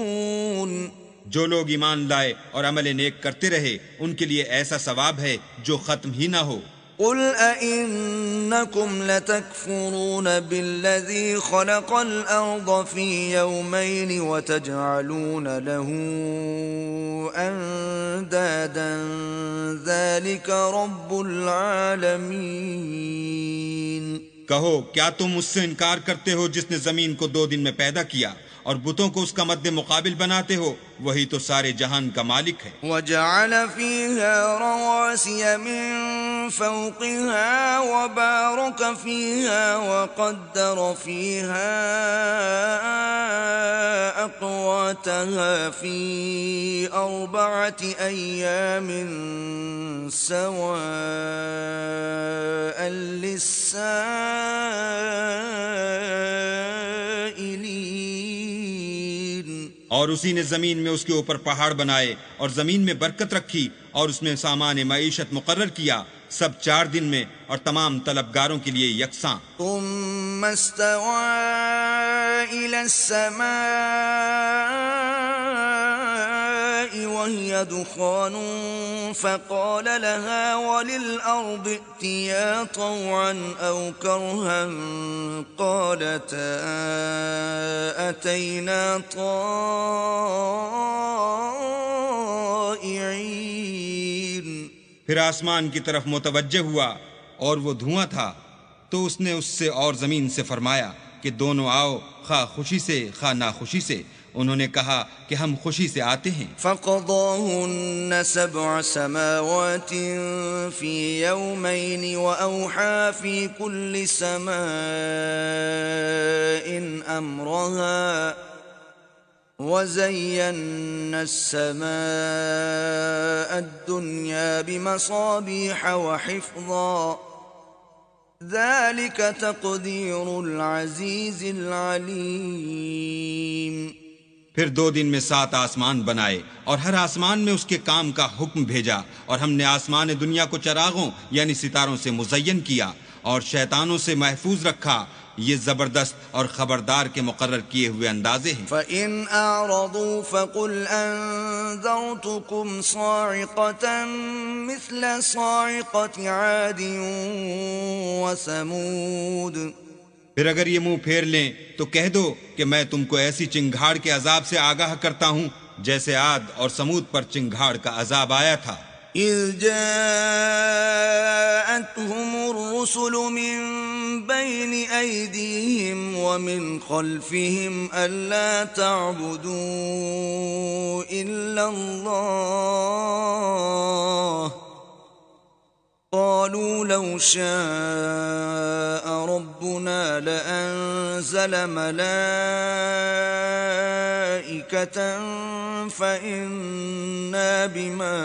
جو لوگ ایمان لائے اور عمل نیک کرتے رہے ان کے لیے ایسا ثواب ہے جو ختم ہی نہ ہو. قل أئنكم لتكفرون بالذي خلق الأرض في يومين وتجعلون له أندادا ذلك رب العالمين. کہو کیا تم اس سے انکار کرتے ہو جس نے زمین کو 2 دن میں پیدا کیا اور بتوں کو اس کا مد مقابل بناتے ہو؟ وہی تو سارے جہان کا مالک ہے. وجعل فيها رواسي من فوقها وبارك فيها وقدر فيها أقواتها في 4 أيام سواء للسائلين. اور اسی نے زمین میں اس کے اوپر پہاڑ بنائے اور زمین میں برکت رکھی اور اس میں سامان معیشت مقرر کیا، سب 4 دن میں اور تمام طلبگاروں کے لیے یکساں. ثم استوى إلى السماء وهي دخان فقال لها وللأرض ائتيا طوعا أو كرها قالتا أتينا طائعين. پھر آسمان کی طرف متوجہ ہوا اور وہ دھواں تھا، تو اس نے اس سے اور زمین سے فرمایا کہ دونوں آؤ، خواہ خوشی سے خواہ ناخوشی سے. انہوں نے کہا کہ ہم خوشی سے آتے ہیں. فقضاهن 7 سماوات في يومين وأوحى في كل سماء أمرها وزينا السماء الدنيا بمصابيح وحفظا ذلك تقدير العزيز العليم. پھر 2 دن میں 7 آسمان بنائے اور ہر آسمان میں اس کے کام کا حکم بھیجا، اور ہم نے آسمان دنیا کو چراغوں یعنی ستاروں سے مزین کیا اور شیطانوں سے محفوظ رکھا. یہ زبردست اور خبردار کے مقرر کیے ہوئے اندازے ہیں. فَإِنْ أَعْرَضُوا فَقُلْ أَنذَرْتُكُمْ صَاعِقَةً مِثْلَ صَاعِقَةِ عَادٍ وَثَمُودَ. پھر اگر یہ منہ پھیر لیں تو کہہ دو کہ میں تم کو ایسی چنگھاڑ کے عذاب سے آگاہ کرتا ہوں جیسے عاد اور سمود پر چنگھاڑ کا عذاب آیا تھا۔ إذ جاءتهم الرسل من بين أيديهم ومن خلفهم ألا تعبدوا إلا الله قالوا لو شاء ربنا لأنزل ملائكة فإنا بما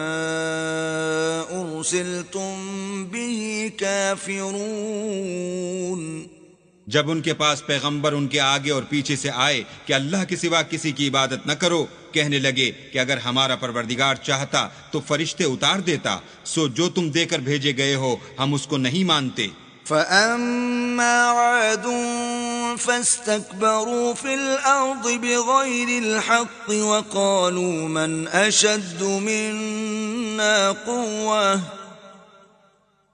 أرسلتم به كافرون۔ جب ان کے پاس پیغمبر ان کے آگے اور پیچھے سے آئے کہ اللہ کے سوا کسی کی عبادت نہ کرو، کہنے لگے کہ اگر ہمارا پروردگار چاہتا تو فرشتے اتار دیتا، سو جو تم دے کر بھیجے گئے ہو ہم اس کو نہیں مانتے۔ فَأَمَّا عَادٌ فَاسْتَكْبَرُوا فِي الْأَرْضِ بِغَيْرِ الْحَقِّ وَقَالُوا مَنْ أَشَدُّ مِنَّا قُوَّةً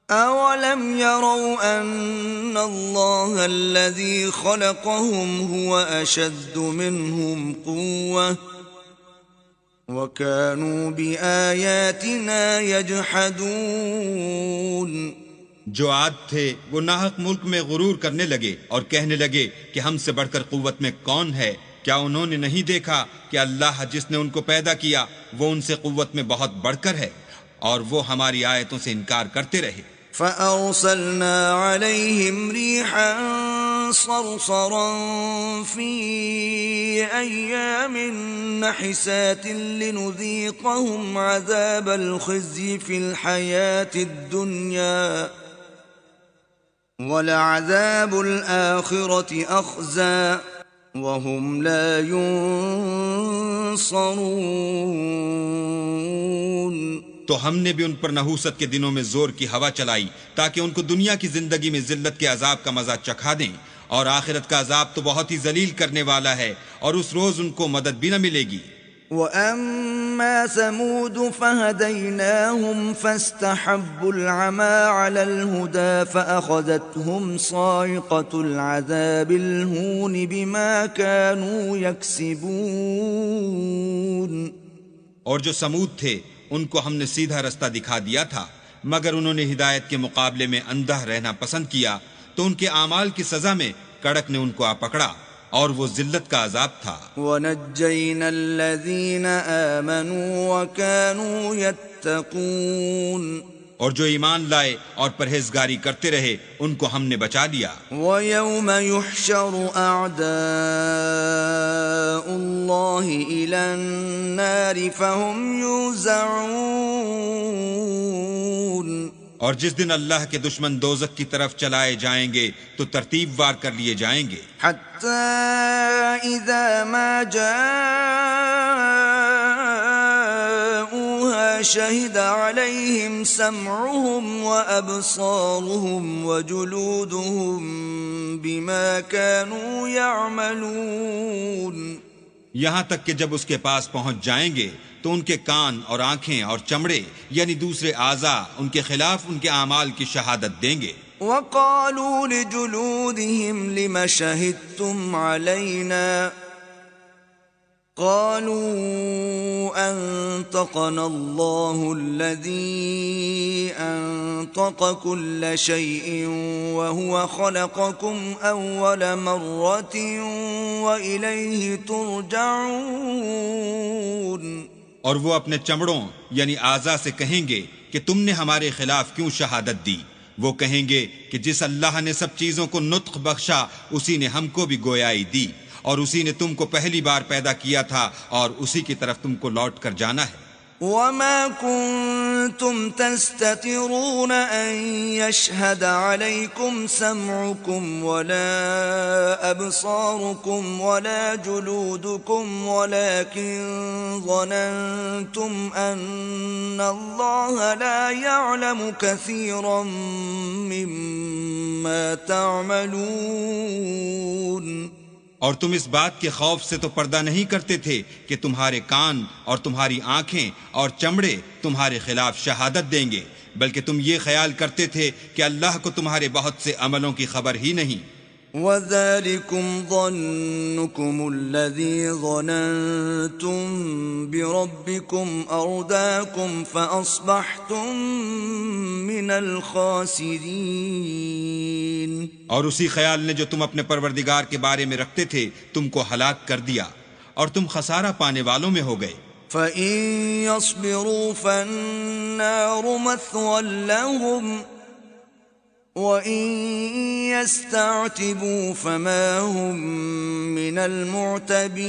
أَوَلَمْ يَرَوْا أَنَّ اللَّهَ الَّذِي خَلَقَهُمْ هُوَ أَشَدُّ مِنْهُمْ قُوَّةً وَكَانُوا بِآيَاتِنَا يَجْحَدُونَ۔ جو عاد تھے وہ ناحق ملک میں غرور کرنے لگے اور کہنے لگے کہ ہم سے بڑھ کر قوت میں کون ہے؟ کیا انہوں نے نہیں دیکھا کہ اللہ جس نے ان کو پیدا کیا وہ ان سے قوت میں بہت بڑھ کر ہے، اور وہ ہماری آیتوں سے انکار کرتے رہے۔ فَأَرْسَلْنَا عَلَيْهِمْ رِيحًا صَرْصَرًا فِي أَيَّامٍ نَحِسَاتٍ لِنُذِيقَهُمْ عَذَابَ الْخِزْيِ فِي الْحَيَاةِ الدُّنْيَا وَلَعَذَابُ الْآخِرَةِ أَخْزَىٰ وَهُمْ لَا يُنصَرُونَ۔ تو ہم نے بھی ان پر نحوست کے دنوں میں زور کی ہوا چلائی تاکہ ان کو دنیا کی زندگی میں ذلت کے عذاب کا مزہ چکھا دیں، اور آخرت کا عذاب تو بہت ہی ذلیل کرنے والا ہے، اور اس روز ان کو مدد بھی نہ ملے گی۔ وَأَمَّا ثَمُودُ فَهَدَيْنَاهُمْ فَاسْتَحَبُّوا الْعَمَى عَلَى الْهُدَى فَأَخَذَتْهُمْ صَاعِقَةُ الْعَذَابِ الْهُونِ بِمَا كَانُوا يَكْسِبُونَ۔ اور جو سمود تھے ان کو ہم نے سیدھا رستہ دکھا دیا تھا، مگر انہوں نے ہدایت کے مقابلے میں اندھا رہنا پسند کیا، تو ان کے اعمال کی سزا میں کڑک نے ان کو آ پکڑا، اور وہ ذلت کا عذاب تھا۔ وَنَجَّيْنَا الَّذِينَ آمَنُوا وَكَانُوا يَتَّقُونَ۔ اور جو ایمان لائے اور پرہیزگاری کرتے رہے ان کو ہم نے بچا لیا۔ وَيَوْمَ يُحْشَرُ أَعْدَاءُ اللَّهِ إِلَى النَّارِ فَهُمْ يُوزَعُونَ۔ اور جس دن اللہ کے دشمن دوزخ کی طرف چلائے جائیں گے تو ترتیب وار کر لیے جائیں گے۔ حَتَّى إِذَا مَا جَاءُوهَا شَهِدَ عَلَيْهِمْ سَمْعُهُمْ وَأَبْصَارُهُمْ وَجُلُودُهُمْ بِمَا كَانُوا يَعْمَلُونَ۔ یہاں تک کہ جب اس کے پاس پہنچ جائیں گے تو ان کے کان اور آنکھیں اور چمڑے یعنی دوسرے اعضاء ان کے خلاف ان کے اعمال کی شہادت دیں گے۔ وَقَالُوا لِجُلُودِهِمْ لِمَ شَهِدتُّمْ عَلَيْنَا قَالُوا أَنطَقَنَا اللَّهُ الَّذِي أَنطَقَ كُلَّ شَيْءٍ وَهُوَ خَلَقَكُمْ أَوَّلَ مَرَّةٍ وَإِلَيْهِ تُرْجَعُونَ۔ اور وہ اپنے چمڑوں یعنی اعضاء سے کہیں گے کہ تم نے ہمارے خلاف کیوں شہادت دی؟ وہ کہیں گے کہ جس اللہ نے سب چیزوں کو نطق بخشا اسی نے ہم کو بھی گویائی دی، اور اسی نے تم کو پہلی بار پیدا کیا تھا، اور اسی کی طرف تم کو لوٹ کر جانا ہے۔ وَمَا كُنتُمْ تَسْتَتِرُونَ أَن يَشْهَدَ عَلَيْكُمْ سَمْعُكُمْ وَلَا أَبْصَارُكُمْ وَلَا جُلُودُكُمْ وَلَكِنْ ظَنَنْتُمْ أَنَّ اللَّهَ لَا يَعْلَمُ كَثِيرًا مِّمَّا تَعْمَلُونَ۔ اور تم اس بات کے خوف سے تو پردہ نہیں کرتے تھے کہ تمہارے کان اور تمہاری آنکھیں اور چمڑے تمہارے خلاف شہادت دیں گے، بلکہ تم یہ خیال کرتے تھے کہ اللہ کو تمہارے بہت سے عملوں کی خبر ہی نہیں۔ وَذَلِكُمْ ظَنُّكُمُ الَّذِي ظَنَنْتُمْ بِرَبِّكُمْ أَرْدَاكُمْ فَأَصْبَحْتُمْ مِنَ الْخَاسِرِينَ۔ اور اسی خیال نے جو تم اپنے پروردگار کے بارے میں رکھتے تھے تم کو ہلاک کر دیا اور تم خسارہ پانے والوں میں ہو گئے۔ فَإِن يَصْبِرُوا فَالنَّارُ مَثْوًى لَهُمْ وَإِن يَسْتَعْتِبُوا فَمَا هُمْ مِنَ الْمُعْتَبِينَ۔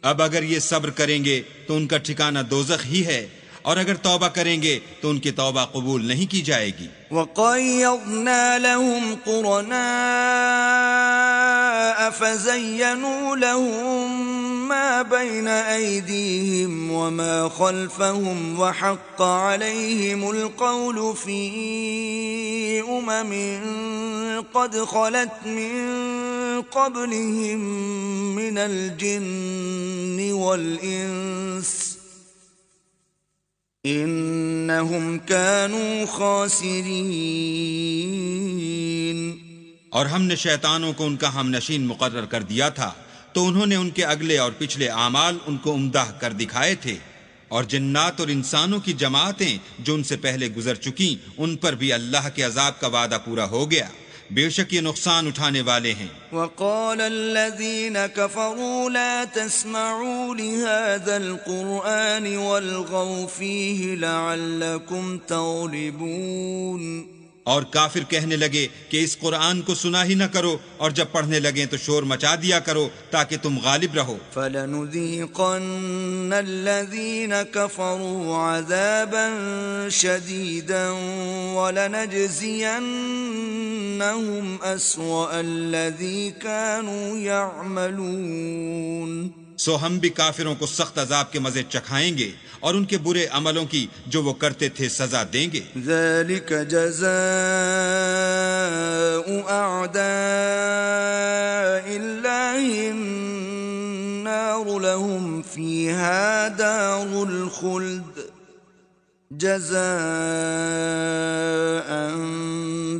اب اگر یہ صبر کریں گے تو ان کا ٹھکانہ دوزخ ہی ہے، اور اگر توبہ کریں گے تو ان کی توبہ قبول نہیں کی جائے گی۔ وَقَيَّضْنَا لَهُمْ قُرَنَاءَ فَزَيَّنُوا لَهُم مَّا بَيْنَ أَيْدِيهِمْ وَمَا خَلْفَهُمْ وَحَقَّ عَلَيْهِمُ الْقَوْلُ فِي أُمَمٍ قَدْ خَلَتْ مِن قَبْلِهِم مِّنَ الْجِنِّ وَالْإِنسِ إِنَّهُمْ كَانُوا خَاسِرِينَ۔ اور ہم نے شیطانوں کو ان کا ہم نشین مقرر کر دیا تھا تو انہوں نے ان کے اگلے اور پچھلے اعمال ان کو عمدہ کر دکھائے تھے، اور جنات اور انسانوں کی جماعتیں جو ان سے پہلے گزر چکیں ان پر بھی اللہ کے عذاب کا وعدہ پورا ہو گیا، بے شک یہ نقصان اٹھانے والے ہیں۔ وقال الذين كفروا لا تسمعوا لهذا القرآن والغوا فيه لعلكم تغلبون۔ اور کافر کہنے لگے کہ اس قرآن کو سنا ہی نہ کرو، اور جب پڑھنے لگیں تو شور مچا دیا کرو تاکہ تم غالب رہو۔ فَلَنُذِيقَنَّ الَّذِينَ كَفَرُوا عَذَابًا شَدِيدًا وَلَنَجْزِيَنَّهُمْ أَسْوَأَ الَّذِي كَانُوا يَعْمَلُونَ۔ سو ہم بھی کافروں کو سخت عذاب کے مزے چکھائیں گے اور ان کے برے عملوں کی جو وہ کرتے تھے سزا دیں گے۔ ذَلِكَ جَزَاءُ أَعْدَاءِ اللَّهِ النَّارُ لَهُمْ فِيهَا دَارُ الْخُلْدِ جَزَاءً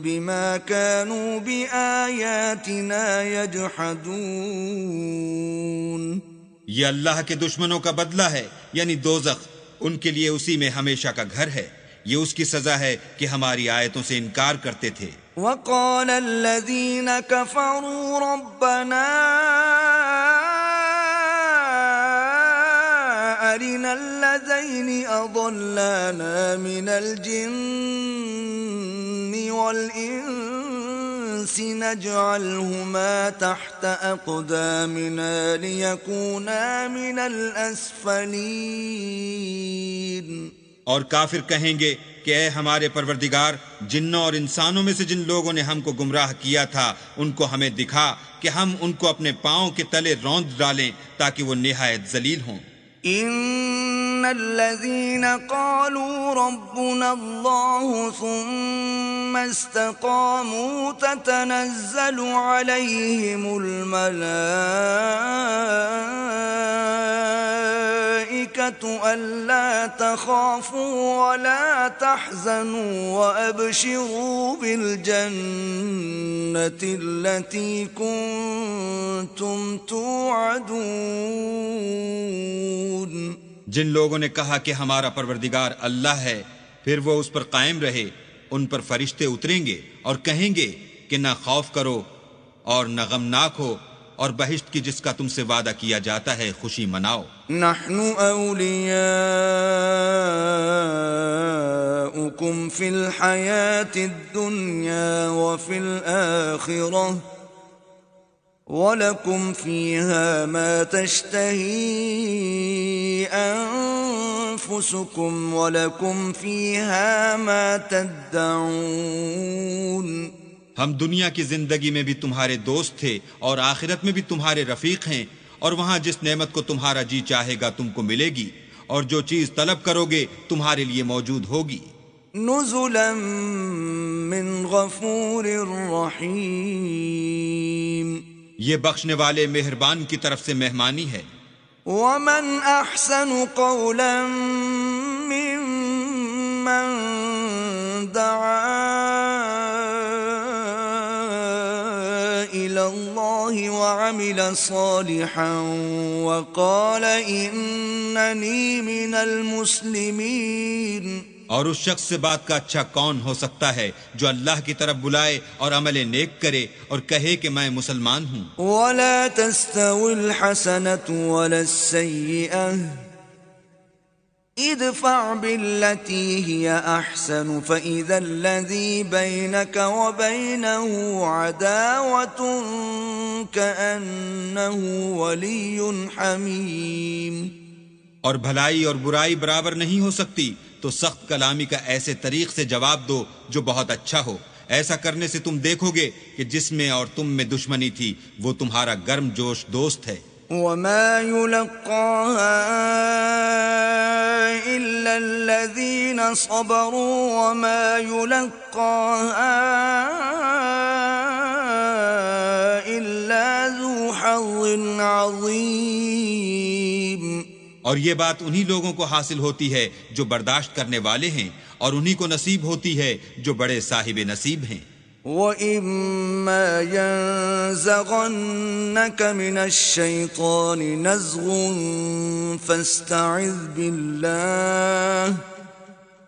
بِمَا كَانُوا بِآيَاتِنَا يَجْحَدُونَ۔ یہ اللہ کے دشمنوں کا بدلہ ہے، یعنی دوزخ، ان کے لیے اسی میں ہمیشہ کا گھر ہے، یہ اس کی سزا ہے کہ ہماری آیتوں سے انکار کرتے تھے۔ وَقَالَ الَّذِينَ كَفَرُوا رَبَّنَا أَرِنَا الَّذَيْنِ أَضَلَّانَا مِنَ الْجِنِّ وَالْإِنسِ نَجْعَلْهُمَا تَحْتَ أَقْدَامِنَا لِيَكُونَا مِنَ الْأَسْفَلِينَ۔ اور کافر کہیں گے کہ اے ہمارے پروردگار، جنوں اور انسانوں میں سے جن لوگوں نے ہم کو گمراہ کیا تھا ان کو ہمیں دکھا کہ ہم ان کو اپنے پاؤں کے تلے روند ڈالیں تاکہ وہ نہایت ذلیل ہوں۔ ان الذين قالوا ربنا الله ثم استقاموا تتنزل عليهم الملائكة ألا تخافوا ولا تحزنوا وأبشروا بالجنة التي كنتم توعدون۔ جن لوگوں نے کہا کہ ہمارا پروردگار اللہ ہے، پھر وہ اس پر قائم رہے، ان پر فرشتے اتریں گے اور کہیں گے کہ نہ خوف کرو اور نہ غمناک ہو، اور بہشت کی جس کا تم سے وعدہ کیا جاتا ہے خوشی مناؤ۔ نحن اولیاؤکم فی الحیاة الدنیا وفی الآخرة وَلَكُمْ فِيهَا مَا تَشْتَهِي أَنفُسُكُمْ وَلَكُمْ فِيهَا مَا تَدَّعُونَ۔ ہم دنیا کی زندگی میں بھی تمہارے دوست تھے اور آخرت میں بھی تمہارے رفیق ہیں، اور وہاں جس نعمت کو تمہارا جی چاہے گا تم کو ملے گی، اور جو چیز طلب کرو گے تمہارے لیے موجود ہوگی۔ نُزُلًا مِّن غَفُورٍ رَّحِيمٍ۔ یہ بخشنے والے مہربان کی طرف سے مہمانی ہے۔ وَمَنْ أَحْسَنُ قَوْلًا مِّمَّن دَعَا وعمل صالحا وقال إنني من المسلمين. اور اس شخص سے بات کا اچھا کون ہو سکتا ہے جو اللہ کی طرف بلائے اور عمل نیک کرے اور کہے کہ میں مسلمان ہوں. ولا تستوي الحسنة ولا السيئة ادفع بالتي هي أحسن فإذا الذي بينك وبينه عداوة كأنه ولي حميم. اور بھلائی اور برائی برابر نہیں ہو سکتی، تو سخت کلامی کا ایسے طریق سے جواب دو جو بہت اچھا ہو. ایسا کرنے سے تم دیکھو گے کہ جس میں اور تم میں دشمنی تھی وہ تمہارا گرم جوش دوست ہے. وما يلقاها إلا الذين صبروا وما يلقاها إلا ذو حظ عظيم. اور یہ بات انہی لوگوں کو حاصل ہوتی ہے جو برداشت کرنے والے ہیں، اور انہی کو نصیب ہوتی ہے جو بڑے صاحب نصیب ہیں. وَإِمَّا يَنزَغَنَّكَ مِنَ الشَّيْطَانِ نَزْغٌ فَاسْتَعِذْ بِاللَّهِ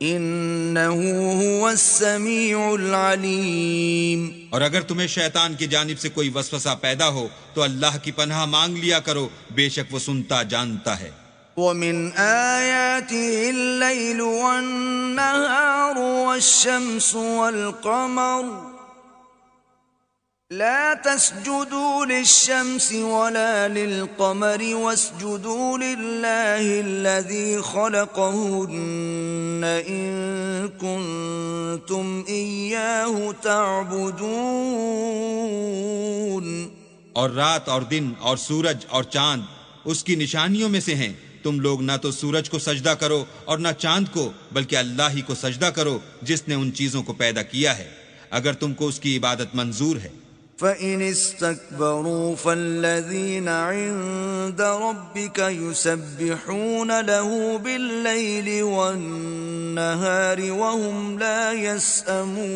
إِنَّهُ هُوَ السَّمِيعُ الْعَلِيمُ. اور اگر تمہیں شیطان کی جانب سے کوئی وسوسہ پیدا ہو تو اللہ کی پناہ مانگ لیا کرو، بے شک وہ سنتا جانتا ہے. وَمِنْ آيَاتِهِ اللَّيْلُ وَالنَّهَارُ وَالشَّمْسُ وَالْقَمَرُ لَا تَسْجُدُوا لِلشَّمْسِ وَلَا لِلْقَمَرِ وَاسْجُدُوا لِلَّهِ الَّذِي خَلَقَهُنَّ إِن كُنتُمْ إِيَّاهُ تَعْبُدُونَ. اور رات اور دن اور سورج اور چاند اس کی نشانیوں میں سے ہیں. تم لوگ نہ تو سورج کو سجدہ کرو اور نہ چاند کو، بلکہ اللہ ہی کو سجدہ کرو جس نے ان چیزوں کو پیدا کیا ہے، اگر تم کو اس کی عبادت منظور ہے. فَإِنِ اسْتَكْبَرُوا فَالَّذِينَ عِندَ رَبِّكَ يُسَبِّحُونَ لَهُ بِاللَّيْلِ وَالنَّهَارِ وَهُمْ لَا يَسْأَمُونَ.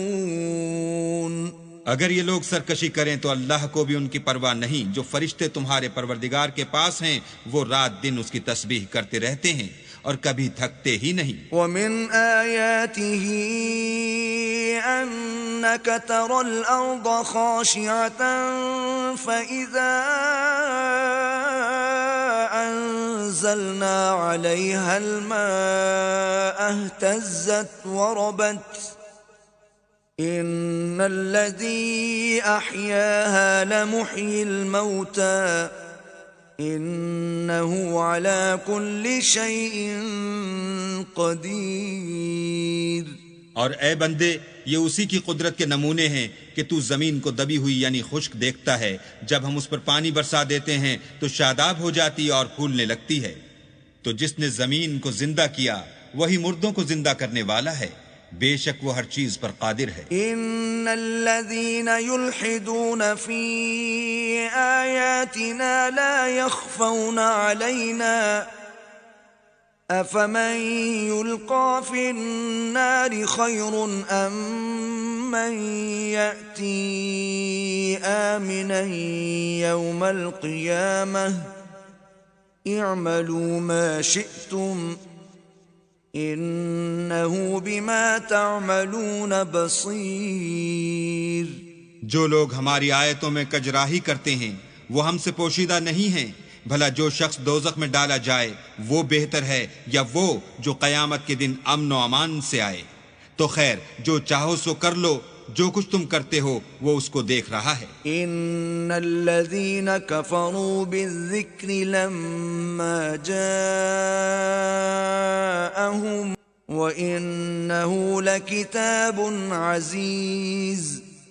اگر یہ لوگ سرکشی کریں تو اللہ کو بھی ان کی پرواہ نہیں. جو فرشتے تمہارے پروردگار کے پاس ہیں وہ رات دن اس کی تسبیح کرتے رہتے ہیں اور کبھی تھکتے ہی نہیں. وَمِنْ آيَاتِهِ أَنَّكَ تَرَى الْأَرْضَ خَاشِعَةً فَإِذَا أَنزَلْنَا عَلَيْهَا الْمَاءَ اهْتَزَّتْ وَرَبَتْ إِنَّ الَّذِي أَحْيَاهَا لَمُحْيِي الْمَوْتَى إِنَّهُ عَلَى كُلِّ شَيْءٍ قَدِيرٌ. اور اے بندے، یہ اسی کی قدرت کے نمونے ہیں کہ تو زمین کو دبی ہوئی یعنی خشک دیکھتا ہے، جب ہم اس پر پانی برسا دیتے ہیں تو شاداب ہو جاتی اور پھولنے لگتی ہے. تو جس نے زمین کو زندہ کیا وہی مردوں کو زندہ کرنے والا ہے، بے شک وہ ہر چیز پر قادر ہے. ان الذين يلحدون في آياتنا لا يخفون علينا افمن يلقى في النار خير ام من يأتي آمنا يوم القيامة اعملوا ما شئتم انہو بما تعملون بصیر. جو لوگ ہماری آیتوں میں کجراہی کرتے ہیں وہ ہم سے پوشیدہ نہیں ہیں. بھلا جو شخص دوزخ میں ڈالا جائے وہ بہتر ہے یا وہ جو قیامت کے دن امن و امان سے آئے؟ تو خیر جو چاہو سو کر لو، جو کچھ تم کرتے ہو وہ اس کو دیکھ رہا ہے. ان الذين كفروا بالذكر لما جاءهم وانه لكتاب عزيز.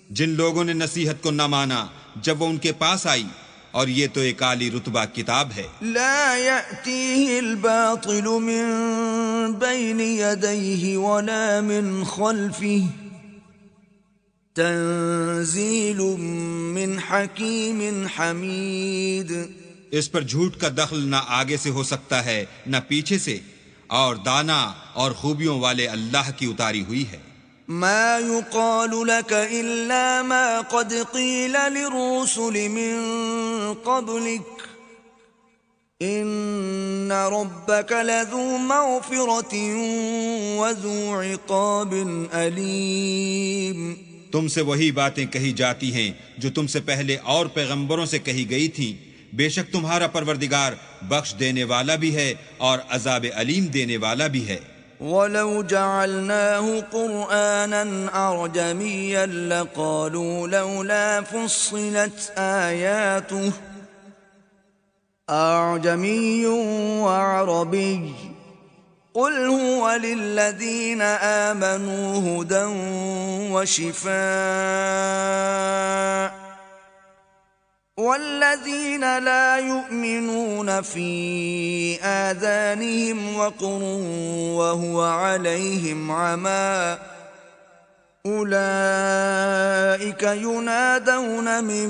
جن لوگوں نے نصیحت کو نہ مانا جب وہ ان کے پاس آئی، اور یہ تو ایک عالی رتبہ کتاب ہے. لا يأتيه الباطل من بين يديه ولا من خلفه تنزیل من حکیم حمید. اس پر جھوٹ کا دخل نہ آگے سے ہو سکتا ہے نہ پیچھے سے، اور دانا اور خوبیوں والے اللہ کی اتاری ہوئی ہے. ما يقال لك إلا ما قد قيل للرسل من قبلك إن ربك لذو مغفرة وذو عقاب أليم. تم سے وہی باتیں کہی جاتی ہیں جو تم سے پہلے اور پیغمبروں سے کہی گئی تھیں. بے شک تمہارا پروردگار بخش دینے والا بھی ہے اور عذاب علیم دینے والا بھی ہے. وَلَوْ جَعَلْنَاهُ قُرْآنًا أَعْجَمِيًّا لَقَالُوا لَوْلَا فُصِّلَتْ آيَاتُهُ أَعْجَمِيٌّ وَعَرَبِيٌّ قُلْ هُوَ لِلَّذِينَ آمَنُوا هُدًى وَشِفَاءٌ وَالَّذِينَ لَا يُؤْمِنُونَ فِي آذَانِهِمْ وَقْرٌ وَهُوَ عَلَيْهِمْ عَمًى أُولَئِكَ يُنَادَوْنَ مِن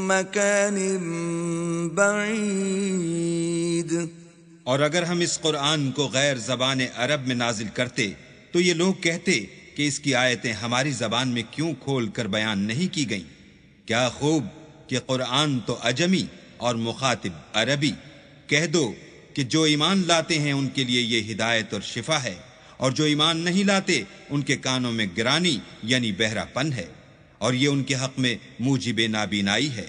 مَّكَانٍ بَعِيدٍ. اور اگر ہم اس قرآن کو غیر زبان عرب میں نازل کرتے تو یہ لوگ کہتے کہ اس کی آیتیں ہماری زبان میں کیوں کھول کر بیان نہیں کی گئیں. کیا خوب کہ قرآن تو عجمی اور مخاطب عربی. کہہ دو کہ جو ایمان لاتے ہیں ان کے لیے یہ ہدایت اور شفا ہے، اور جو ایمان نہیں لاتے ان کے کانوں میں گرانی یعنی بہرا پن ہے، اور یہ ان کے حق میں موجب نابینائی ہے.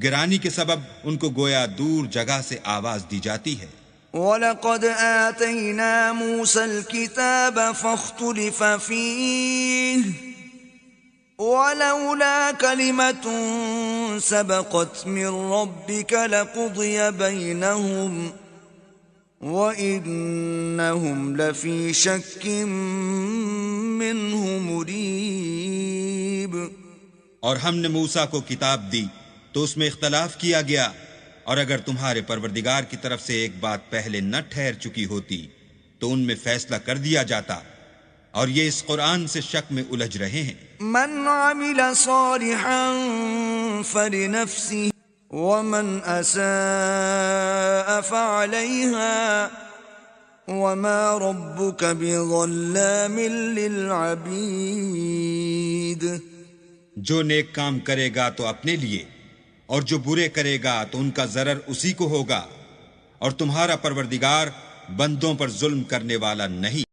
گرانی کے سبب ان کو گویا دور جگہ سے آواز دی جاتی ہے. وَلَقَدْ آتَيْنَا مُوسَى الْكِتَابَ فَاخْتُلِفَ فِيهِ وَلَوْلَا كَلِمَةٌ سَبَقَتْ مِنْ رَبِّكَ لَقُضِيَ بَيْنَهُمْ وَإِنَّهُمْ لَفِي شَكٍّ مِّنْهُ مُرِيبٍ. اور ہم نے موسیٰ کو کتاب دی تو اس میں اختلاف کیا گیا، اور اگر تمہارے پروردگار کی طرف سے ایک بات پہلے نہ ٹھہر چکی ہوتی تو ان میں فیصلہ کر دیا جاتا، اور یہ اس قرآن سے شک میں الجھ رہے ہیں. من عمل صالحا فلنفسه ومن اساء فعليها وما ربك بظلام للعبید. جو نیک کام کرے گا تو اپنے لیے، اور جو برے کرے گا تو ان کا ضرر اسی کو ہوگا، اور تمہارا پروردگار بندوں پر ظلم کرنے والا نہیں.